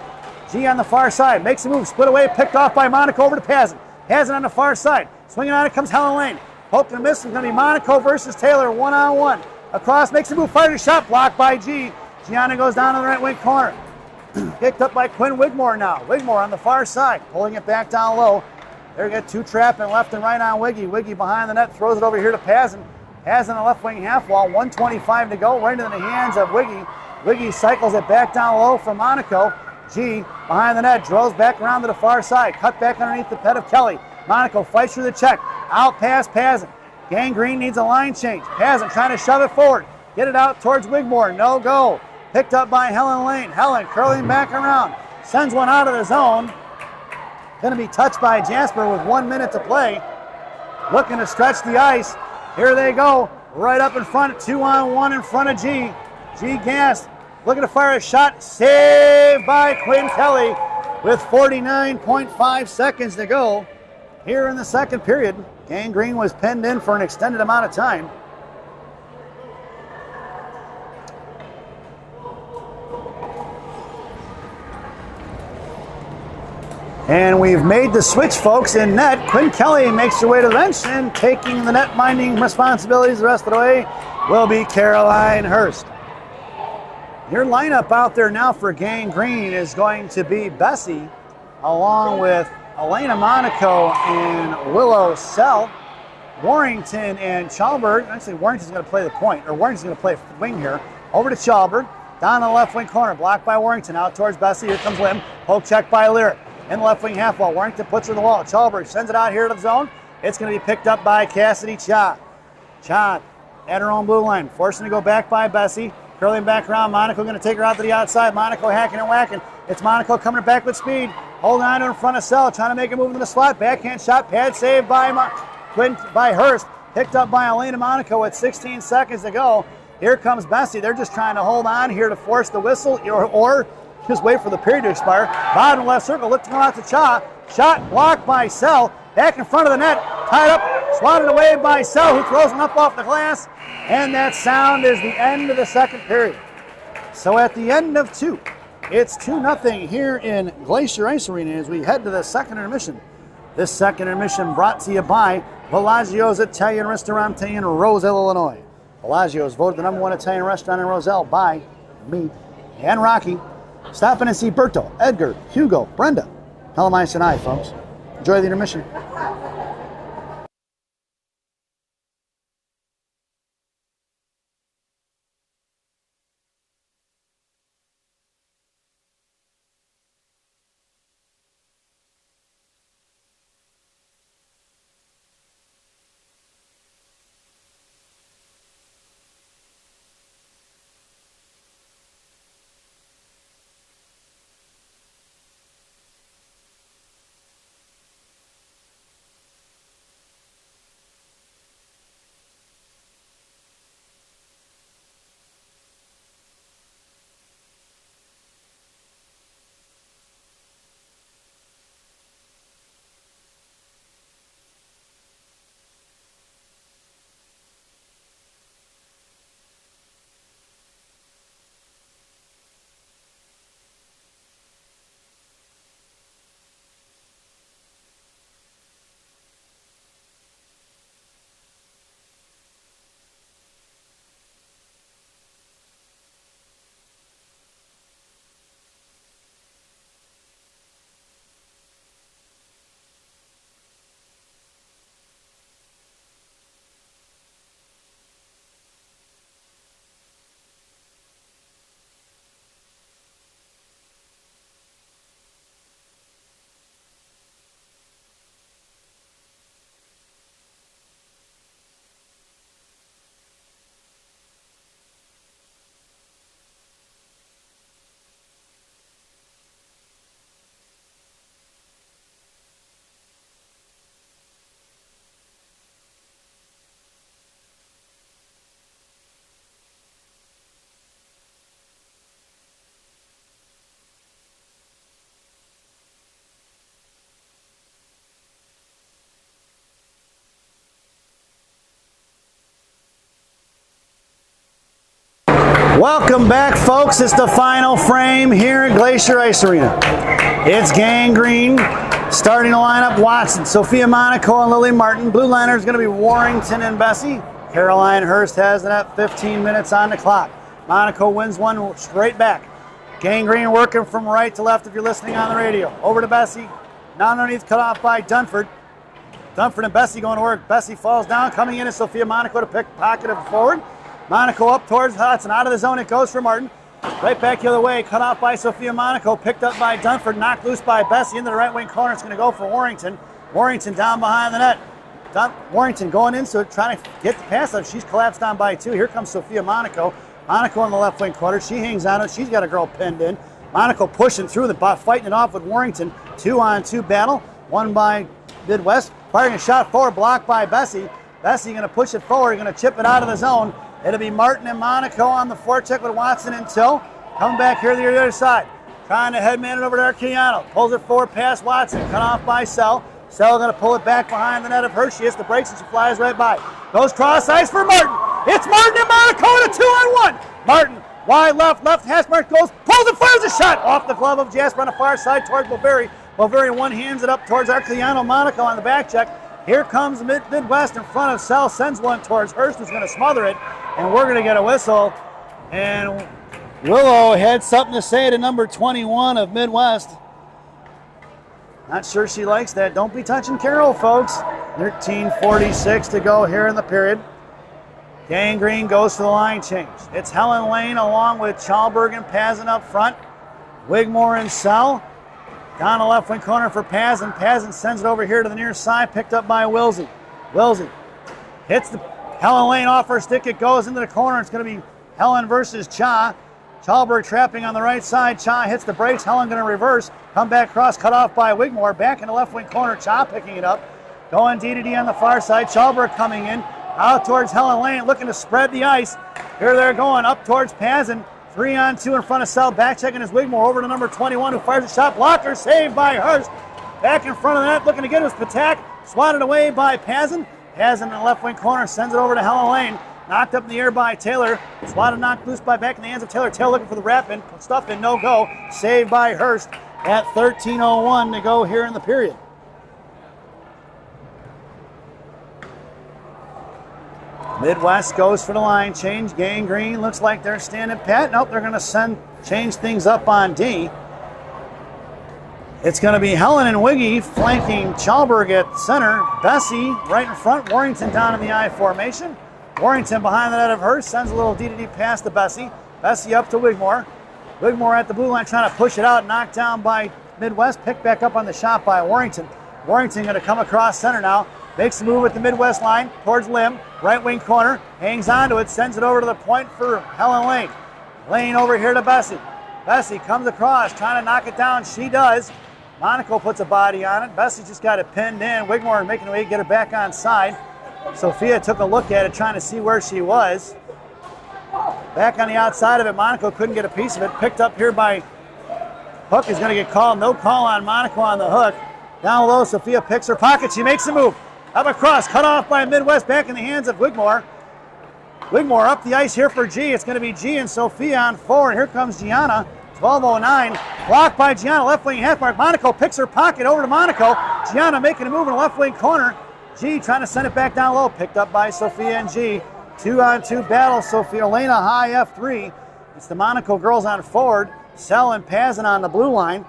G on the far side, makes a move, split away, picked off by Monaco over to Pazin. Pazin on the far side, swinging on it comes Helen Lane. Poke and miss, it's going to be Monaco versus Taylor, one-on-one. Across, makes a move, fired a shot, blocked by G. Gianna goes down to the right wing corner. Picked up by Quinn Wigmore now. Wigmore on the far side, pulling it back down low. There we get 2 trapping left and right on Wiggy. Wiggy behind the net, throws it over here to Pazin. Pazin on the left wing half wall, 1:25 to go, right into the hands of Wiggy. Wiggy cycles it back down low for Monaco. G behind the net, drills back around to the far side, cut back underneath the pet of Kelly. Monaco fights through the check, out past Pazin. Gang Green needs a line change. Pazin trying to shove it forward, get it out towards Wigmore, no go. Picked up by Helen Lane. Helen curling back around, sends one out of the zone. Going to be touched by Jasper with 1 minute to play. Looking to stretch the ice. Here they go, right up in front, 2-on-1 in front of G. G gassed. Looking to fire a shot, saved by Quinn Kelly with 49.5 seconds to go here in the second period. Gang Green was penned in for an extended amount of time. And we've made the switch, folks, in net. Quinn Kelly makes her way to the bench, and taking the net minding responsibilities the rest of the way will be Caroline Hurst. Your lineup out there now for Gang Green is going to be Bessie, along with Elena Monaco and Willow Sell, Warrington and Chalberg. Actually, Warrington's going to play the point, or Warrington's going to play wing here. Over to Chalberg, down the left wing corner, blocked by Warrington, out towards Bessie. Here comes Lim, poke check by Lyric. In the left wing half wall, Warrington puts her in the wall. Chalberg sends it out here to the zone. It's going to be picked up by Cassidy Cha. Cha at her own blue line, forcing to go back by Bessie. Curling back around, Monaco going to take her out to the outside. Monaco hacking and whacking. It's Monaco coming back with speed. Holding on to in front of Sell, trying to make a move into the slot. Backhand shot, pad saved by Hurst. Picked up by Elena Monaco with 16 seconds to go. Here comes Bessie. They're just trying to hold on here to force the whistle or just wait for the period to expire. Bottom left circle, lifting out to Cha. Shot blocked by Sell. Back in front of the net, tied up, swatted away by Sell, who throws one up off the glass. And that sound is the end of the second period. So at the end of 2, it's 2-0 here in Glacier Ice Arena as we head to the second intermission. This second intermission brought to you by Bellagio's Italian Ristorante in Roselle, Illinois. Bellagio's voted the #1 Italian restaurant in Roselle by me and Rocky. Stop in and see Berto, Edgar, Hugo, Brenda, Hellemeister and I, folks. Enjoy the intermission. Welcome back, folks. It's the final frame here at Glacier Ice Arena. It's Gang Green starting to line up Watson, Sophia Monaco, and Lily Martin. Blue liner is going to be Warrington and Bessie. Caroline Hurst has it at 15 minutes on the clock. Monaco wins one straight back. Gang Green working from right to left if you're listening on the radio. Over to Bessie. Now underneath, cut off by Dunford. Dunford and Bessie going to work. Bessie falls down. Coming in is Sophia Monaco to pick pocket of forward. Monaco up towards Hudson. Out of the zone it goes for Martin. Right back the other way. Cut off by Sophia Monaco. Picked up by Dunford. Knocked loose by Bessie into the right wing corner. It's going to go for Warrington. Warrington down behind the net. Warrington going into it, trying to get the pass up. She's collapsed down by two. Here comes Sophia Monaco. Monaco in the left wing corner. She hangs on it. She's got a girl pinned in. Monaco pushing through the bot, fighting it off with Warrington. 2-on-2 battle. Won by Midwest. Firing a shot forward, blocked by Bessie. Bessie going to push it forward. Going to chip it out of the zone. It'll be Martin and Monaco on the forecheck with Watson and Till. Come back here to the other side. Trying to headman it over to Arciano. Pulls it forward past Watson. Cut off by Sell. Sell going to pull it back behind the net of her. She hits the brakes and she flies right by. Goes cross ice for Martin. It's Martin and Monaco in a 2-on-1. Martin wide left hash mark goes, pulls and fires a shot off the glove of Jasper on the far side towards Boveri. Boveri one hands it up towards Arciano. Monaco on the back check. Here comes Midwest in front of Sell. Sends one towards Hurst, who's going to smother it. And we're going to get a whistle. And Willow had something to say to number 21 of Midwest. Not sure she likes that. Don't be touching Carol, folks. 13:46 to go here in the period. Gang Green goes for the line change. It's Helen Lane along with Chalberg and Pazin up front. Wigmore and Sell. Down the left wing corner for Pazin. Pazin sends it over here to the near side, picked up by Wilsey. Wilsey hits the Helen Lane off her stick. It goes into the corner. It's going to be Helen versus Cha. Chalberg trapping on the right side. Cha hits the brakes. Helen going to reverse. Come back cross, cut off by Wigmore. Back in the left wing corner. Cha picking it up. Going D-to-D on the far side. Chalberg coming in. Out towards Helen Lane, looking to spread the ice. Here they're going up towards Pazin. 3-on-2 in front of Sell. Back checking his Wigmore over to number 21 who fires a shot. Blocker saved by Hurst. Back in front of the net looking to get his Patak. Swatted away by Pazin. Pazin in the left wing corner sends it over to Helen Lane. Knocked up in the air by Taylor. Swatted knocked loose by back in the hands of Taylor. Taylor looking for the wrap in. Stuff in, no go. Saved by Hurst at 13:01 to go here in the period. Midwest goes for the line change. Gang Green looks like they're standing pat. Nope, they're going to change things up on D. It's going to be Helen and Wiggy flanking Chalberg at center. Bessie right in front. Warrington down in the I formation. Warrington behind the net of Hurst sends a little D-to-D pass to Bessie. Bessie up to Wigmore. Wigmore at the blue line trying to push it out. Knocked down by Midwest. Picked back up on the shot by Warrington. Warrington going to come across center now. Makes a move at the Midwest line towards Lim. Right wing corner. Hangs onto it. Sends it over to the point for Helen Lane. Lane over here to Bessie. Bessie comes across. Trying to knock it down. She does. Monaco puts a body on it. Bessie just got it pinned in. Wigmore making a way to get it back on side. Sophia took a look at it, trying to see where she was. Back on the outside of it. Monaco couldn't get a piece of it. Picked up here by Hook is going to get called. No call on Monaco on the hook. Down low, Sophia picks her pocket. She makes a move. Up across, cut off by Midwest, back in the hands of Wigmore. Wigmore up the ice here for G. It's going to be G and Sophia on forward. Here comes Gianna. 12:09. Blocked by Gianna, left wing half mark. Monaco picks her pocket over to Monaco. Gianna making a move in the left wing corner. G trying to send it back down low. Picked up by Sophia and G. 2-on-2 battle. Sophia Elena high F3. It's the Monaco girls on forward. Sell and Pazin on the blue line.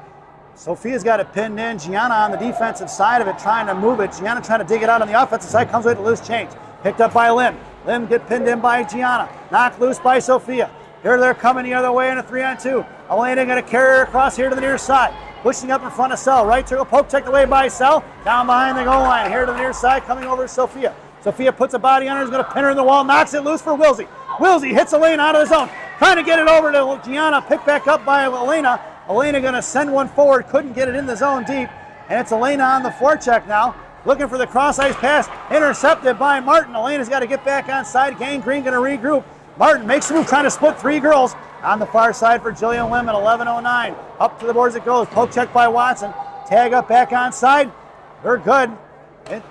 Sophia's got it pinned in. Gianna on the defensive side of it, trying to move it. Gianna trying to dig it out on the offensive side. Comes away to loose change. Picked up by Lim. Lim get pinned in by Gianna. Knocked loose by Sophia. Here they're coming the other way in a 3-on-2. Elena going to carry her across here to the near side. Pushing up in front of Sell. Right to a poke checked away by Sell. Down behind the goal line. Here to the near side, coming over to Sophia. Sophia puts a body on her. Is going to pin her in the wall. Knocks it loose for Wilsey. Wilsey hits Elena out of the zone. Trying to get it over to Gianna. Picked back up by Elena. Elena going to send one forward. Couldn't get it in the zone deep. And it's Elena on the forecheck now. Looking for the cross ice pass. Intercepted by Martin. Elena's got to get back on side. Gang Green going to regroup. Martin makes a move, trying to split three girls. On the far side for Jillian Lim at 11:09. Up to the boards it goes. Poke check by Watson. Tag up back on side. They're good.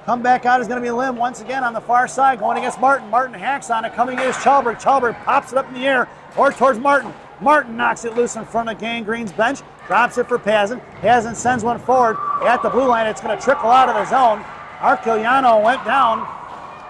Come back out is going to be Lim once again on the far side, going against Martin. Martin hacks on it, coming in is Chalberg. Chalberg pops it up in the air, or towards Martin. Martin knocks it loose in front of Gangrene's bench, drops it for Pazin. Pazin sends one forward at the blue line. It's going to trickle out of the zone. Arquiliano went down,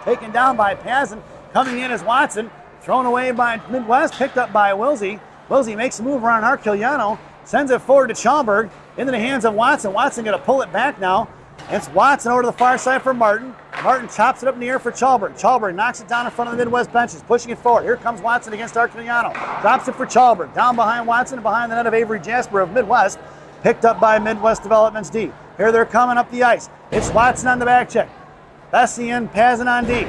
taken down by Pazin. Coming in is Watson, thrown away by Midwest, picked up by Wilsey. Wilsey makes a move around Arquiliano, sends it forward to Chalberg, into the hands of Watson. Watson going to pull it back now. It's Watson over to the far side for Martin. Martin chops it up in the air for Chalberg. Chalberg knocks it down in front of the Midwest benches, pushing it forward. Here comes Watson against Arquiliano. Drops it for Chalberg. Down behind Watson, behind the net of Avery Jasper of Midwest. Picked up by Midwest Developments D. Here they're coming up the ice. It's Watson on the back check. Bessie and Pazin on D.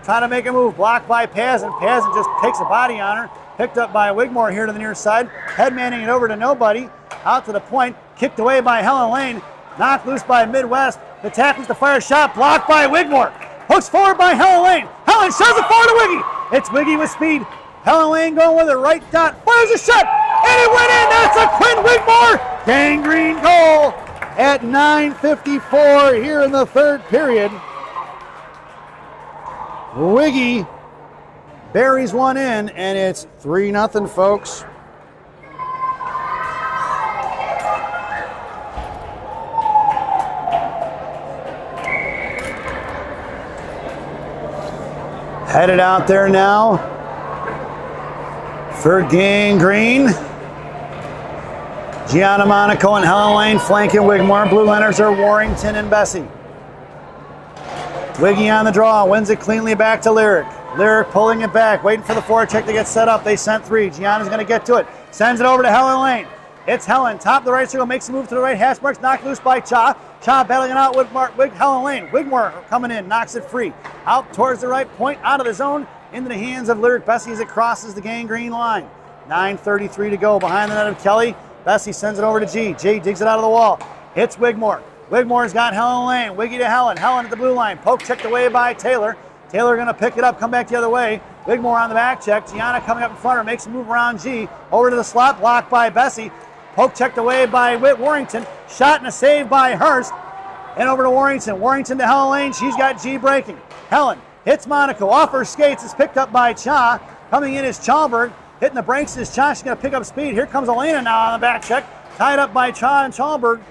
Trying to make a move. Blocked by Pazin. Pazin just takes a body on her. Picked up by Wigmore here to the near side. Headmanning it over to nobody. Out to the point. Kicked away by Helen Lane. Knocked loose by Midwest. The tackles to fire shot. Blocked by Wigmore. Hooks forward by Helen Lane. Helen shoves it forward to Wiggy. It's Wiggy with speed. Helen Lane going with a right dot. Fires a shot. And it went in. That's a Quinn Wigmore gangrene goal at 9:54 here in the third period. Wiggy buries one in, and it's 3-0, folks. Headed out there now for Gangrene. Gianna Monaco and Helen Lane flanking Wigmore. Blue liners are Warrington and Bessie. Wiggy on the draw, wins it cleanly back to Lyric. Lyric pulling it back, waiting for the forecheck to get set up. They sent three. Gianna's going to get to it. Sends it over to Helen Lane. It's Helen, top of the right circle, makes a move to the right hash marks, knocked loose by Cha. Cha battling it out with Helen Lane. Wigmore coming in, knocks it free. Out towards the right point, out of the zone, into the hands of Lyric Bessie as it crosses the Gangrene line. 9:33 to go behind the net of Kelly. Bessie sends it over to G. G digs it out of the wall. Hits Wigmore. Wigmore's got Helen Lane. Wiggy to Helen. Helen at the blue line. Poke checked away by Taylor. Taylor going to pick it up, come back the other way. Wigmore on the back check. Gianna coming up in front of her, makes a move around G. Over to the slot, blocked by Bessie. Poke checked away by Warrington. Shot and a save by Hurst. And over to Warrington. Warrington to Helen Lane. She's got G breaking. Helen hits Monaco. Off her skates. It's picked up by Cha. Coming in is Chalberg. Hitting the brakes is Cha. She's going to pick up speed. Here comes Elena now on the back check. Tied up by Cha and Chalberg.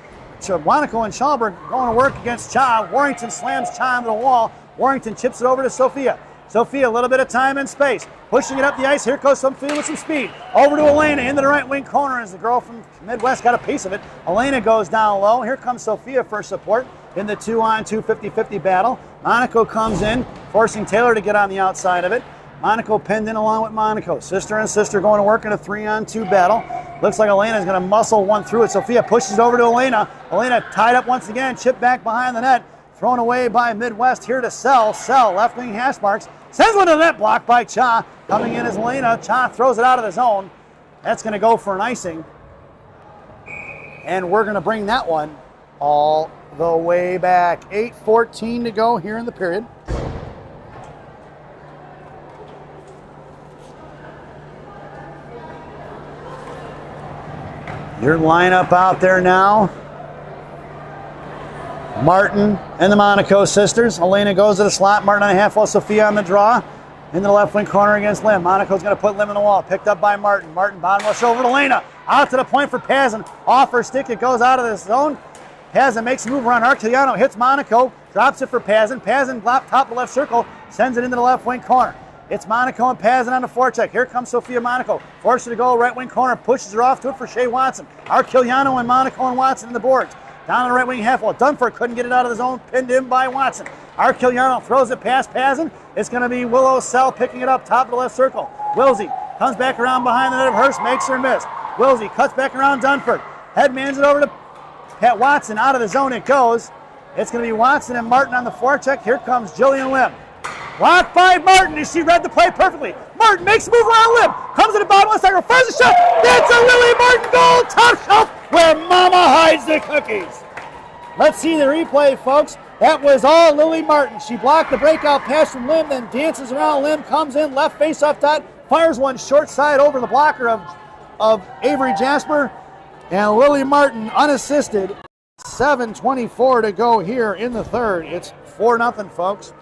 So Monaco and Chalberg going to work against Cha. Warrington slams Cha into the wall. Warrington chips it over to Sophia. Sophia, a little bit of time and space. Pushing it up the ice. Here goes Sophia with some speed. Over to Elena into the right wing corner as the girl from Midwest got a piece of it. Elena goes down low. Here comes Sophia for support in the 2-on-2 50-50 battle. Monaco comes in, forcing Taylor to get on the outside of it. Monaco pinned in along with Monaco. Sister and sister going to work in a 3-on-2 battle. Looks like Elena's going to muscle one through it. Sophia pushes it over to Elena. Elena tied up once again, chipped back behind the net. Thrown away by Midwest here to Sell. Sell, left wing hash marks. Sends one to the net, blocked by Cha. Coming in is Elena. Cha throws it out of the zone. That's going to go for an icing. And we're going to bring that one all the way back. 8:14 to go here in the period. Your lineup out there now. Martin and the Monaco sisters. Elena goes to the slot. Martin on the half wall. Sophia on the draw. In the left wing corner against Lim. Monaco's going to put Lim in the wall. Picked up by Martin. Martin bottom rush over to Elena. Out to the point for Pazin. Off her stick. It goes out of the zone. Pazin makes a move around Arquiliano. Hits Monaco. Drops it for Pazin. Pazin top of the left circle. Sends it into the left wing corner. It's Monaco and Pazin on the forecheck. Here comes Sophia Monaco. Forced her to go right wing corner. Pushes her off to it for Shea Watson. Arquiliano and Monaco and Watson in the boards. Down on the right wing half wall. Dunford couldn't get it out of the zone. Pinned in by Watson. Arquiliano throws it past Pazin. It's going to be Willow Sell picking it up top of the left circle. Wilsey comes back around behind the net of Hurst. Makes her miss. Wilsey cuts back around Dunford. Headmans it over to Pat Watson. Out of the zone it goes. It's going to be Watson and Martin on the forecheck. Here comes Jillian Lim. Blocked by Martin as she read the play perfectly. Martin makes a move around Lim. Comes to the bottom of the circle. Fires a shot. That's a Lily Martin goal. Top shelf where Mama hides the cookies. Let's see the replay, folks. That was all Lily Martin. She blocked the breakout pass from Lim, then dances around Lim, comes in, left face off dot, fires one short side over the blocker of Avery Jasper. And Lily Martin unassisted. 7:24 to go here in the third. It's 4-0, folks.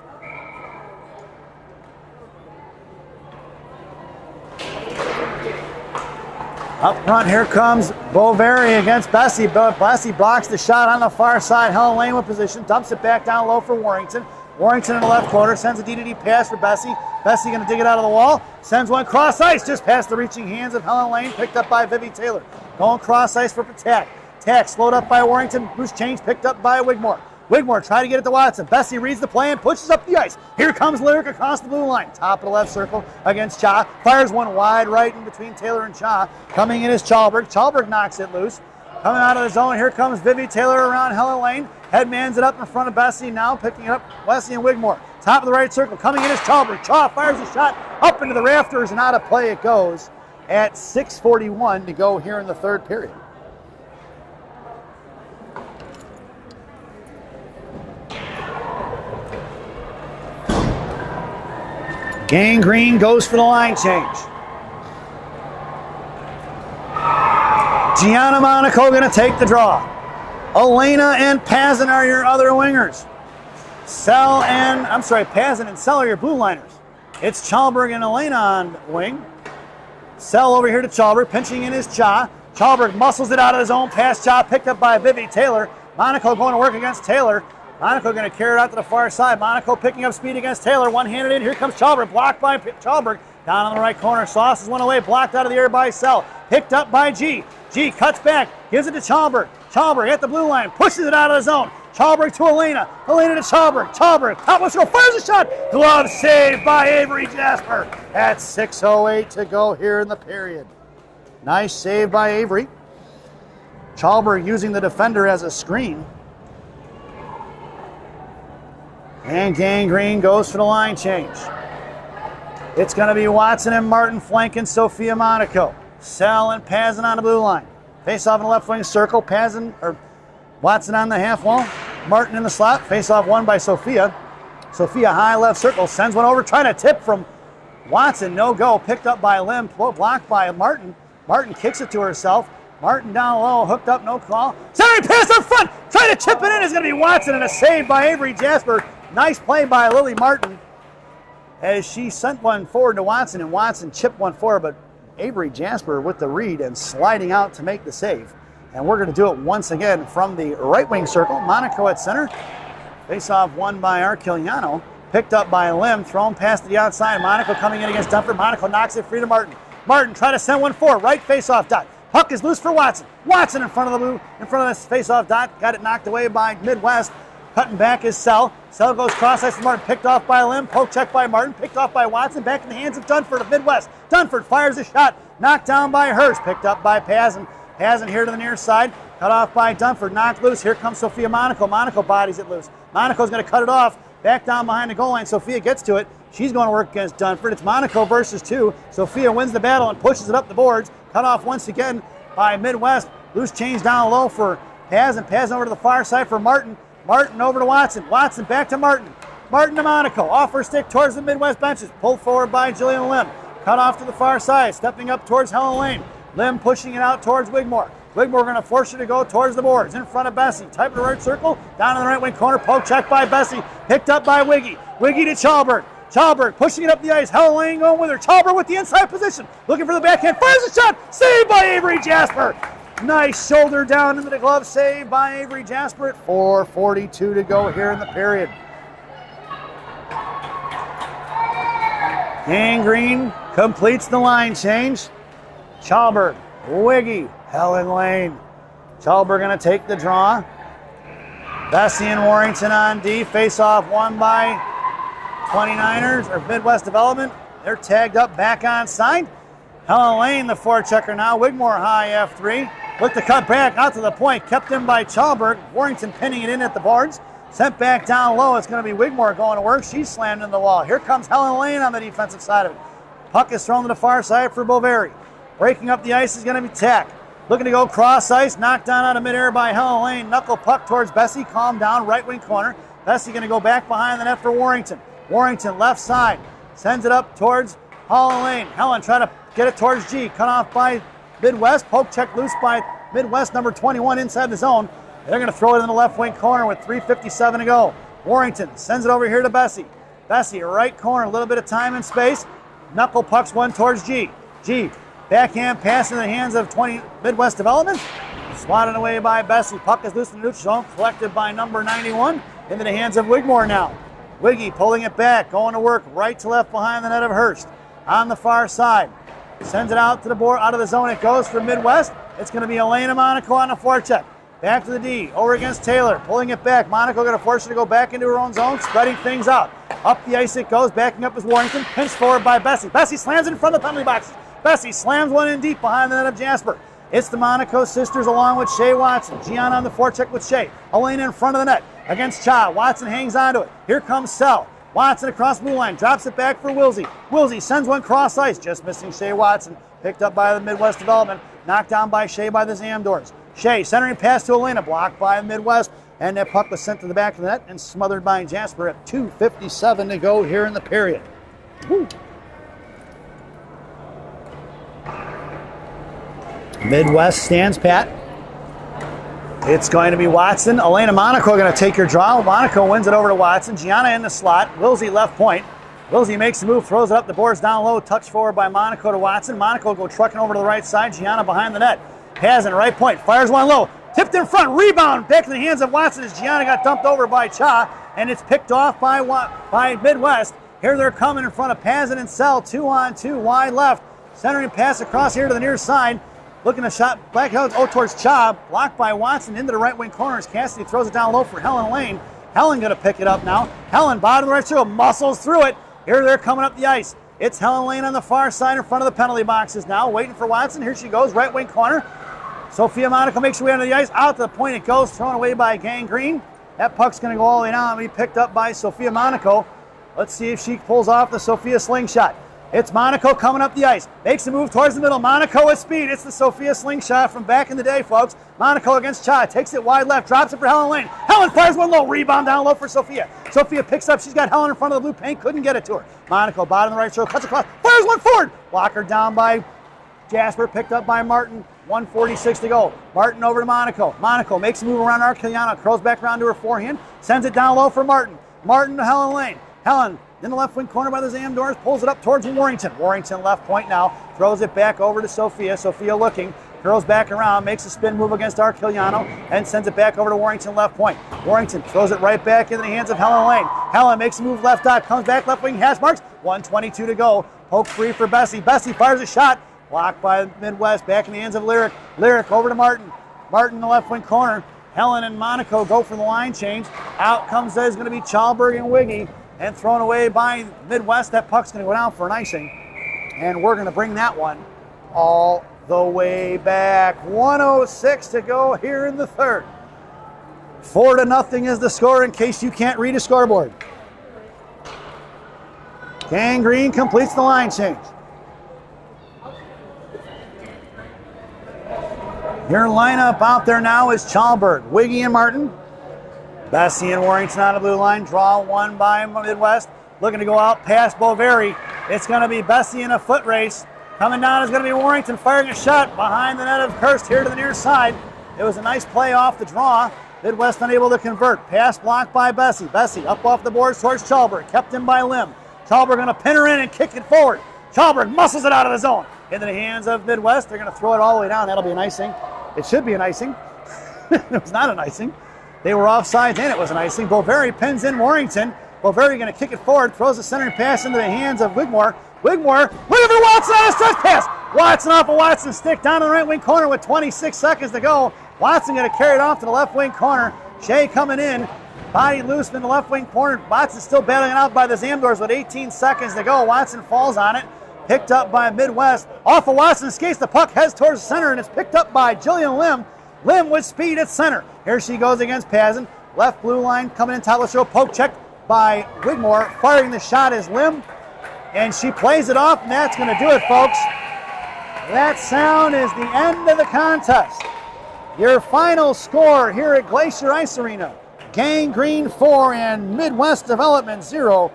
Up front, here comes Boveri against Bessie, but Bessie blocks the shot on the far side. Helen Lane with position, dumps it back down low for Warrington. Warrington in the left corner, sends a D-to-D pass for Bessie. Bessie going to dig it out of the wall, sends one cross ice, just past the reaching hands of Helen Lane, picked up by Vivi Taylor. Going cross ice for Patak. Patak slowed up by Warrington, loose change picked up by Wigmore. Wigmore trying to get it to Watson. Bessie reads the play and pushes up the ice. Here comes Lyric across the blue line. Top of the left circle against Cha. Fires one wide right in between Taylor and Cha. Coming in is Chalberg. Chalberg knocks it loose. Coming out of the zone, here comes Vivi Taylor around Helen Lane. Headmans it up in front of Bessie now, picking it up Wesley and Wigmore. Top of the right circle, coming in is Chalberg. Cha fires a shot up into the rafters and out of play it goes at 6:41 to go here in the third period. Gang Green goes for the line change. Gianna Monaco going to take the draw. Elena and Pazin are your other wingers. Pazin and Sell are your blue liners. It's Chalberg and Elena on wing. Sell over here to Chalberg, pinching in his Cha. Chalberg muscles it out of his own pass. Cha picked up by Vivi Taylor. Monaco going to work against Taylor. Monaco going to carry it out to the far side. Monaco picking up speed against Taylor. One-handed in. Here comes Chalberg. Blocked by Chalberg. Down on the right corner. Sauces one away. Blocked out of the air by Sell. Picked up by G. G cuts back. Gives it to Chalberg. Chalberg at the blue line. Pushes it out of the zone. Chalberg to Elena. Elena to Chalberg. Chalberg. Top let's go. Fires a shot. Glove saved by Avery Jasper. At 6:08 to go here in the period. Nice save by Avery. Chalberg using the defender as a screen. And Gang Green goes for the line change. It's going to be Watson and Martin flanking Sophia Monaco. Sell and Pazin on the blue line. Face off in the left wing circle. Watson on the half wall. Martin in the slot. Face off won by Sophia. Sophia high left circle. Sends one over. Trying to tip from Watson. No go. Picked up by Lim. Blocked by Martin. Martin kicks it to herself. Martin down low. Hooked up. No call. Centering pass up front. Trying to chip it in is going to be Watson and a save by Avery Jasper. Nice play by Lily Martin as she sent one forward to Watson, and Watson chipped one forward, but Avery Jasper with the read and sliding out to make the save. And we're going to do it once again from the right wing circle. Monaco at center. Face off won by Arquiliano. Picked up by Lim, thrown past to the outside. Monaco coming in against Dunford. Monaco knocks it free to Martin. Martin trying to send one forward. Right face off dot. Puck is loose for Watson. Watson in front of this face off dot. Got it knocked away by Midwest. Cutting back is Sell. Sell goes cross ice for Martin. Picked off by Lim. Poke check by Martin. Picked off by Watson. Back in the hands of Dunford of Midwest. Dunford fires a shot. Knocked down by Hurst. Picked up by Pazin. Pazin here to the near side. Cut off by Dunford. Knocked loose. Here comes Sophia Monaco. Monaco bodies it loose. Monaco's going to cut it off. Back down behind the goal line. Sophia gets to it. She's going to work against Dunford. It's Monaco versus two. Sophia wins the battle and pushes it up the boards. Cut off once again by Midwest. Loose change down low for Pazin. Pazin over to the far side for Martin. Martin over to Watson. Watson back to Martin. Martin to Monaco. Off her stick towards the Midwest benches. Pulled forward by Jillian Lim. Cut off to the far side. Stepping up towards Helen Lane. Lim pushing it out towards Wigmore. Wigmore going to force her to go towards the boards. In front of Bessie. Type of the right circle. Down in the right wing corner. Poke check by Bessie. Picked up by Wiggy. Wiggy to Chalberg. Chalberg pushing it up the ice. Helen Lane going with her. Chalberg with the inside position. Looking for the backhand. Fires a shot. Saved by Avery Jasper. Nice shoulder down into the glove save by Avery Jasper at 4:42 to go here in the period. Gang Green completes the line change. Chalberg, Wiggy, Helen Lane. Chalberg going to take the draw. Bessie and Warrington on D. Face off won by 29ers or Midwest Development. They're tagged up back on side. Helen Lane, the forechecker now. Wigmore high F3. Looked to cut back out to the point. Kept in by Chalberg. Warrington pinning it in at the boards. Sent back down low. It's going to be Wigmore going to work. She's slammed in the wall. Here comes Helen Lane on the defensive side of it. Puck is thrown to the far side for Boveri. Breaking up the ice is going to be Tack. Looking to go cross ice. Knocked down out of midair by Helen Lane. Knuckle puck towards Bessie. Calm down. Right wing corner. Bessie going to go back behind the net for Warrington. Warrington left side. Sends it up towards Helen Lane. Helen trying to get it towards G. Cut off by Midwest. Poke check loose by Midwest, number 21 inside the zone. They're going to throw it in the left wing corner with 3:57 to go. Warrington sends it over here to Bessie. Bessie, right corner, a little bit of time and space. Knuckle pucks one towards G. G, backhand pass in the hands of 20 Midwest Development. Swatted away by Bessie. Puck is loose in the neutral zone, collected by number 91 into the hands of Wigmore now. Wiggy pulling it back, going to work right to left behind the net of Hurst. On the far side, sends it out to the board, out of the zone. It goes for Midwest. It's going to be Elena Monaco on the forecheck. Back to the D, over against Taylor, pulling it back. Monaco going to force her to go back into her own zone, spreading things out. Up the ice it goes, backing up is Warrington, pinched forward by Bessie. Bessie slams it in front of the penalty box. Bessie slams one in deep behind the net of Jasper. It's the Monaco sisters along with Shea Watson. Gianna on the forecheck with Shea. Elena in front of the net against Cha. Watson hangs onto it. Here comes Sell. Watson across blue line, drops it back for Wilsey. Wilsey sends one cross ice, just missing Shea Watson. Picked up by the Midwest Development, knocked down by Shea by the Zamdors. Shea centering pass to Elena, blocked by the Midwest, and that puck was sent to the back of the net and smothered by Jasper at 2:57 to go here in the period. Woo. Midwest stands pat. It's going to be Watson. Elena Monaco going to take her draw. Monaco wins it over to Watson. Gianna in the slot. Wilsey left point. Wilsey makes the move, throws it up the boards down low, touched forward by Monaco to Watson. Monaco go trucking over to the right side. Gianna behind the net. Has in right point. Fires one low. Tipped in front. Rebound back in the hands of Watson as Gianna got dumped over by Cha. And it's picked off by Midwest. Here they're coming in front of Pazin and Sell. 2-on-2 wide left. Centering pass across here to the near side. Looking to shot back out towards Cha. Blocked by Watson into the right wing corner as Cassidy throws it down low for Helen Lane. Helen going to pick it up now. Helen, bottom of the right circle, muscles through it. Here they're coming up the ice. It's Helen Lane on the far side in front of the penalty boxes now. Waiting for Watson. Here she goes, right wing corner. Sophia Monaco makes her way onto the ice. Out to the point it goes, thrown away by Gangrene. That puck's going to go all the way down and be picked up by Sophia Monaco. Let's see if she pulls off the Sophia slingshot. It's Monaco coming up the ice. Makes a move towards the middle. Monaco with speed. It's the Sophia slingshot from back in the day, folks. Monaco against Cha. Takes it wide left. Drops it for Helen Lane. Helen fires one low. Rebound down low for Sophia. Sophia picks up. She's got Helen in front of the blue paint. Couldn't get it to her. Monaco, bottom of the right circle. Cuts across. Fires one forward. Blocker down by Jasper. Picked up by Martin. 1:46 to go. Martin over to Monaco. Monaco makes a move around Arciliano. Curls back around to her forehand. Sends it down low for Martin. Martin to Helen Lane. Helen in the left wing corner by the Zamdors, pulls it up towards Warrington. Warrington left point now, throws it back over to Sophia. Sophia looking, curls back around, makes a spin move against Arciliano, and sends it back over to Warrington left point. Warrington throws it right back into the hands of Helen Lane. Helen makes a move left dot, comes back left wing, hash marks, 1:22 to go. Poke free for Bessie. Bessie fires a shot, blocked by Midwest, back in the hands of Lyric. Lyric over to Martin. Martin in the left wing corner. Helen and Monaco go for the line change. Out comes is going to be Chalberg and Wiggy. And thrown away by Midwest. That puck's going to go down for an icing. And we're going to bring that one all the way back. 1:06 to go here in the third. 4-0 is the score in case you can't read a scoreboard. Gangrene completes the line change. Your lineup out there now is Chalberg, Wiggy, and Martin. Bessie and Warrington on the blue line. Draw one by Midwest. Looking to go out past Boveri. It's going to be Bessie in a foot race. Coming down is going to be Warrington firing a shot behind the net of Hurst here to the near side. It was a nice play off the draw. Midwest unable to convert. Pass blocked by Bessie. Bessie up off the boards towards Chalberg. Kept in by Lim. Chalberg going to pin her in and kick it forward. Chalberg muscles it out of the zone. Into the hands of Midwest. They're going to throw it all the way down. That'll be an icing. It should be an icing. It was not an icing. They were offsides and it was an icing. Boveri pins in Warrington. Boveri going to kick it forward, throws the centering pass into the hands of Wigmore. Wigmore, looking for Watson on a stretch pass. Watson off of Watson's stick down in the right wing corner with 26 seconds to go. Watson going to carry it off to the left wing corner. Shea coming in, body loose in the left wing corner. Watson still battling out by the Zamdors with 18 seconds to go. Watson falls on it, picked up by Midwest. Off of Watson's skates, the puck heads towards the center and it's picked up by Jillian Lim. Lim with speed at center. Here she goes against Pazin. Left blue line coming in, top of the show. Poke check by Wigmore. Firing the shot is Lim. And she plays it off, and that's going to do it, folks. That sound is the end of the contest. Your final score here at Glacier Ice Arena. Gangrene 4 and Midwest Development 0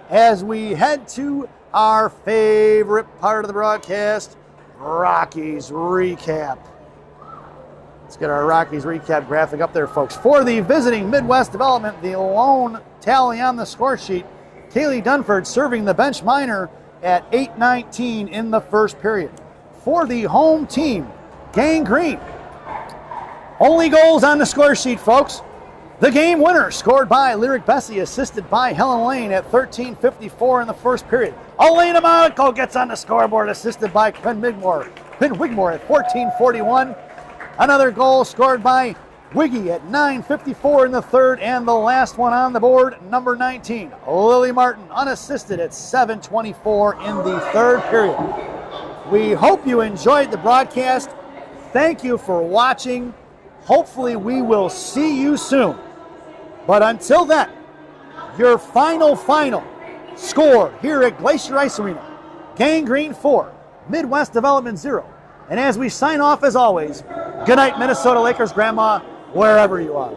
as we head to our favorite part of the broadcast, Rockies Recap. Let's get our Rockies Recap graphic up there, folks. For the visiting Midwest Development, the lone tally on the score sheet. Kaylee Dunford serving the bench minor at 8:19 in the first period. For the home team, Gang Green. Only goals on the score sheet, folks. The game winner scored by Lyric Bessie, assisted by Helen Lane at 13:54 in the first period. Elena Monaco gets on the scoreboard, assisted by Quinn Wigmore at 14:41. Another goal scored by Wiggy at 9:54 in the third, and the last one on the board, number 19, Lily Martin, unassisted at 7:24 in the third period. We hope you enjoyed the broadcast. Thank you for watching. Hopefully we will see you soon. But until then, your final score here at Glacier Ice Arena, Gang Green 4, Midwest Development 0. And as we sign off, as always, good night, Minnesota Lakers Grandma, wherever you are.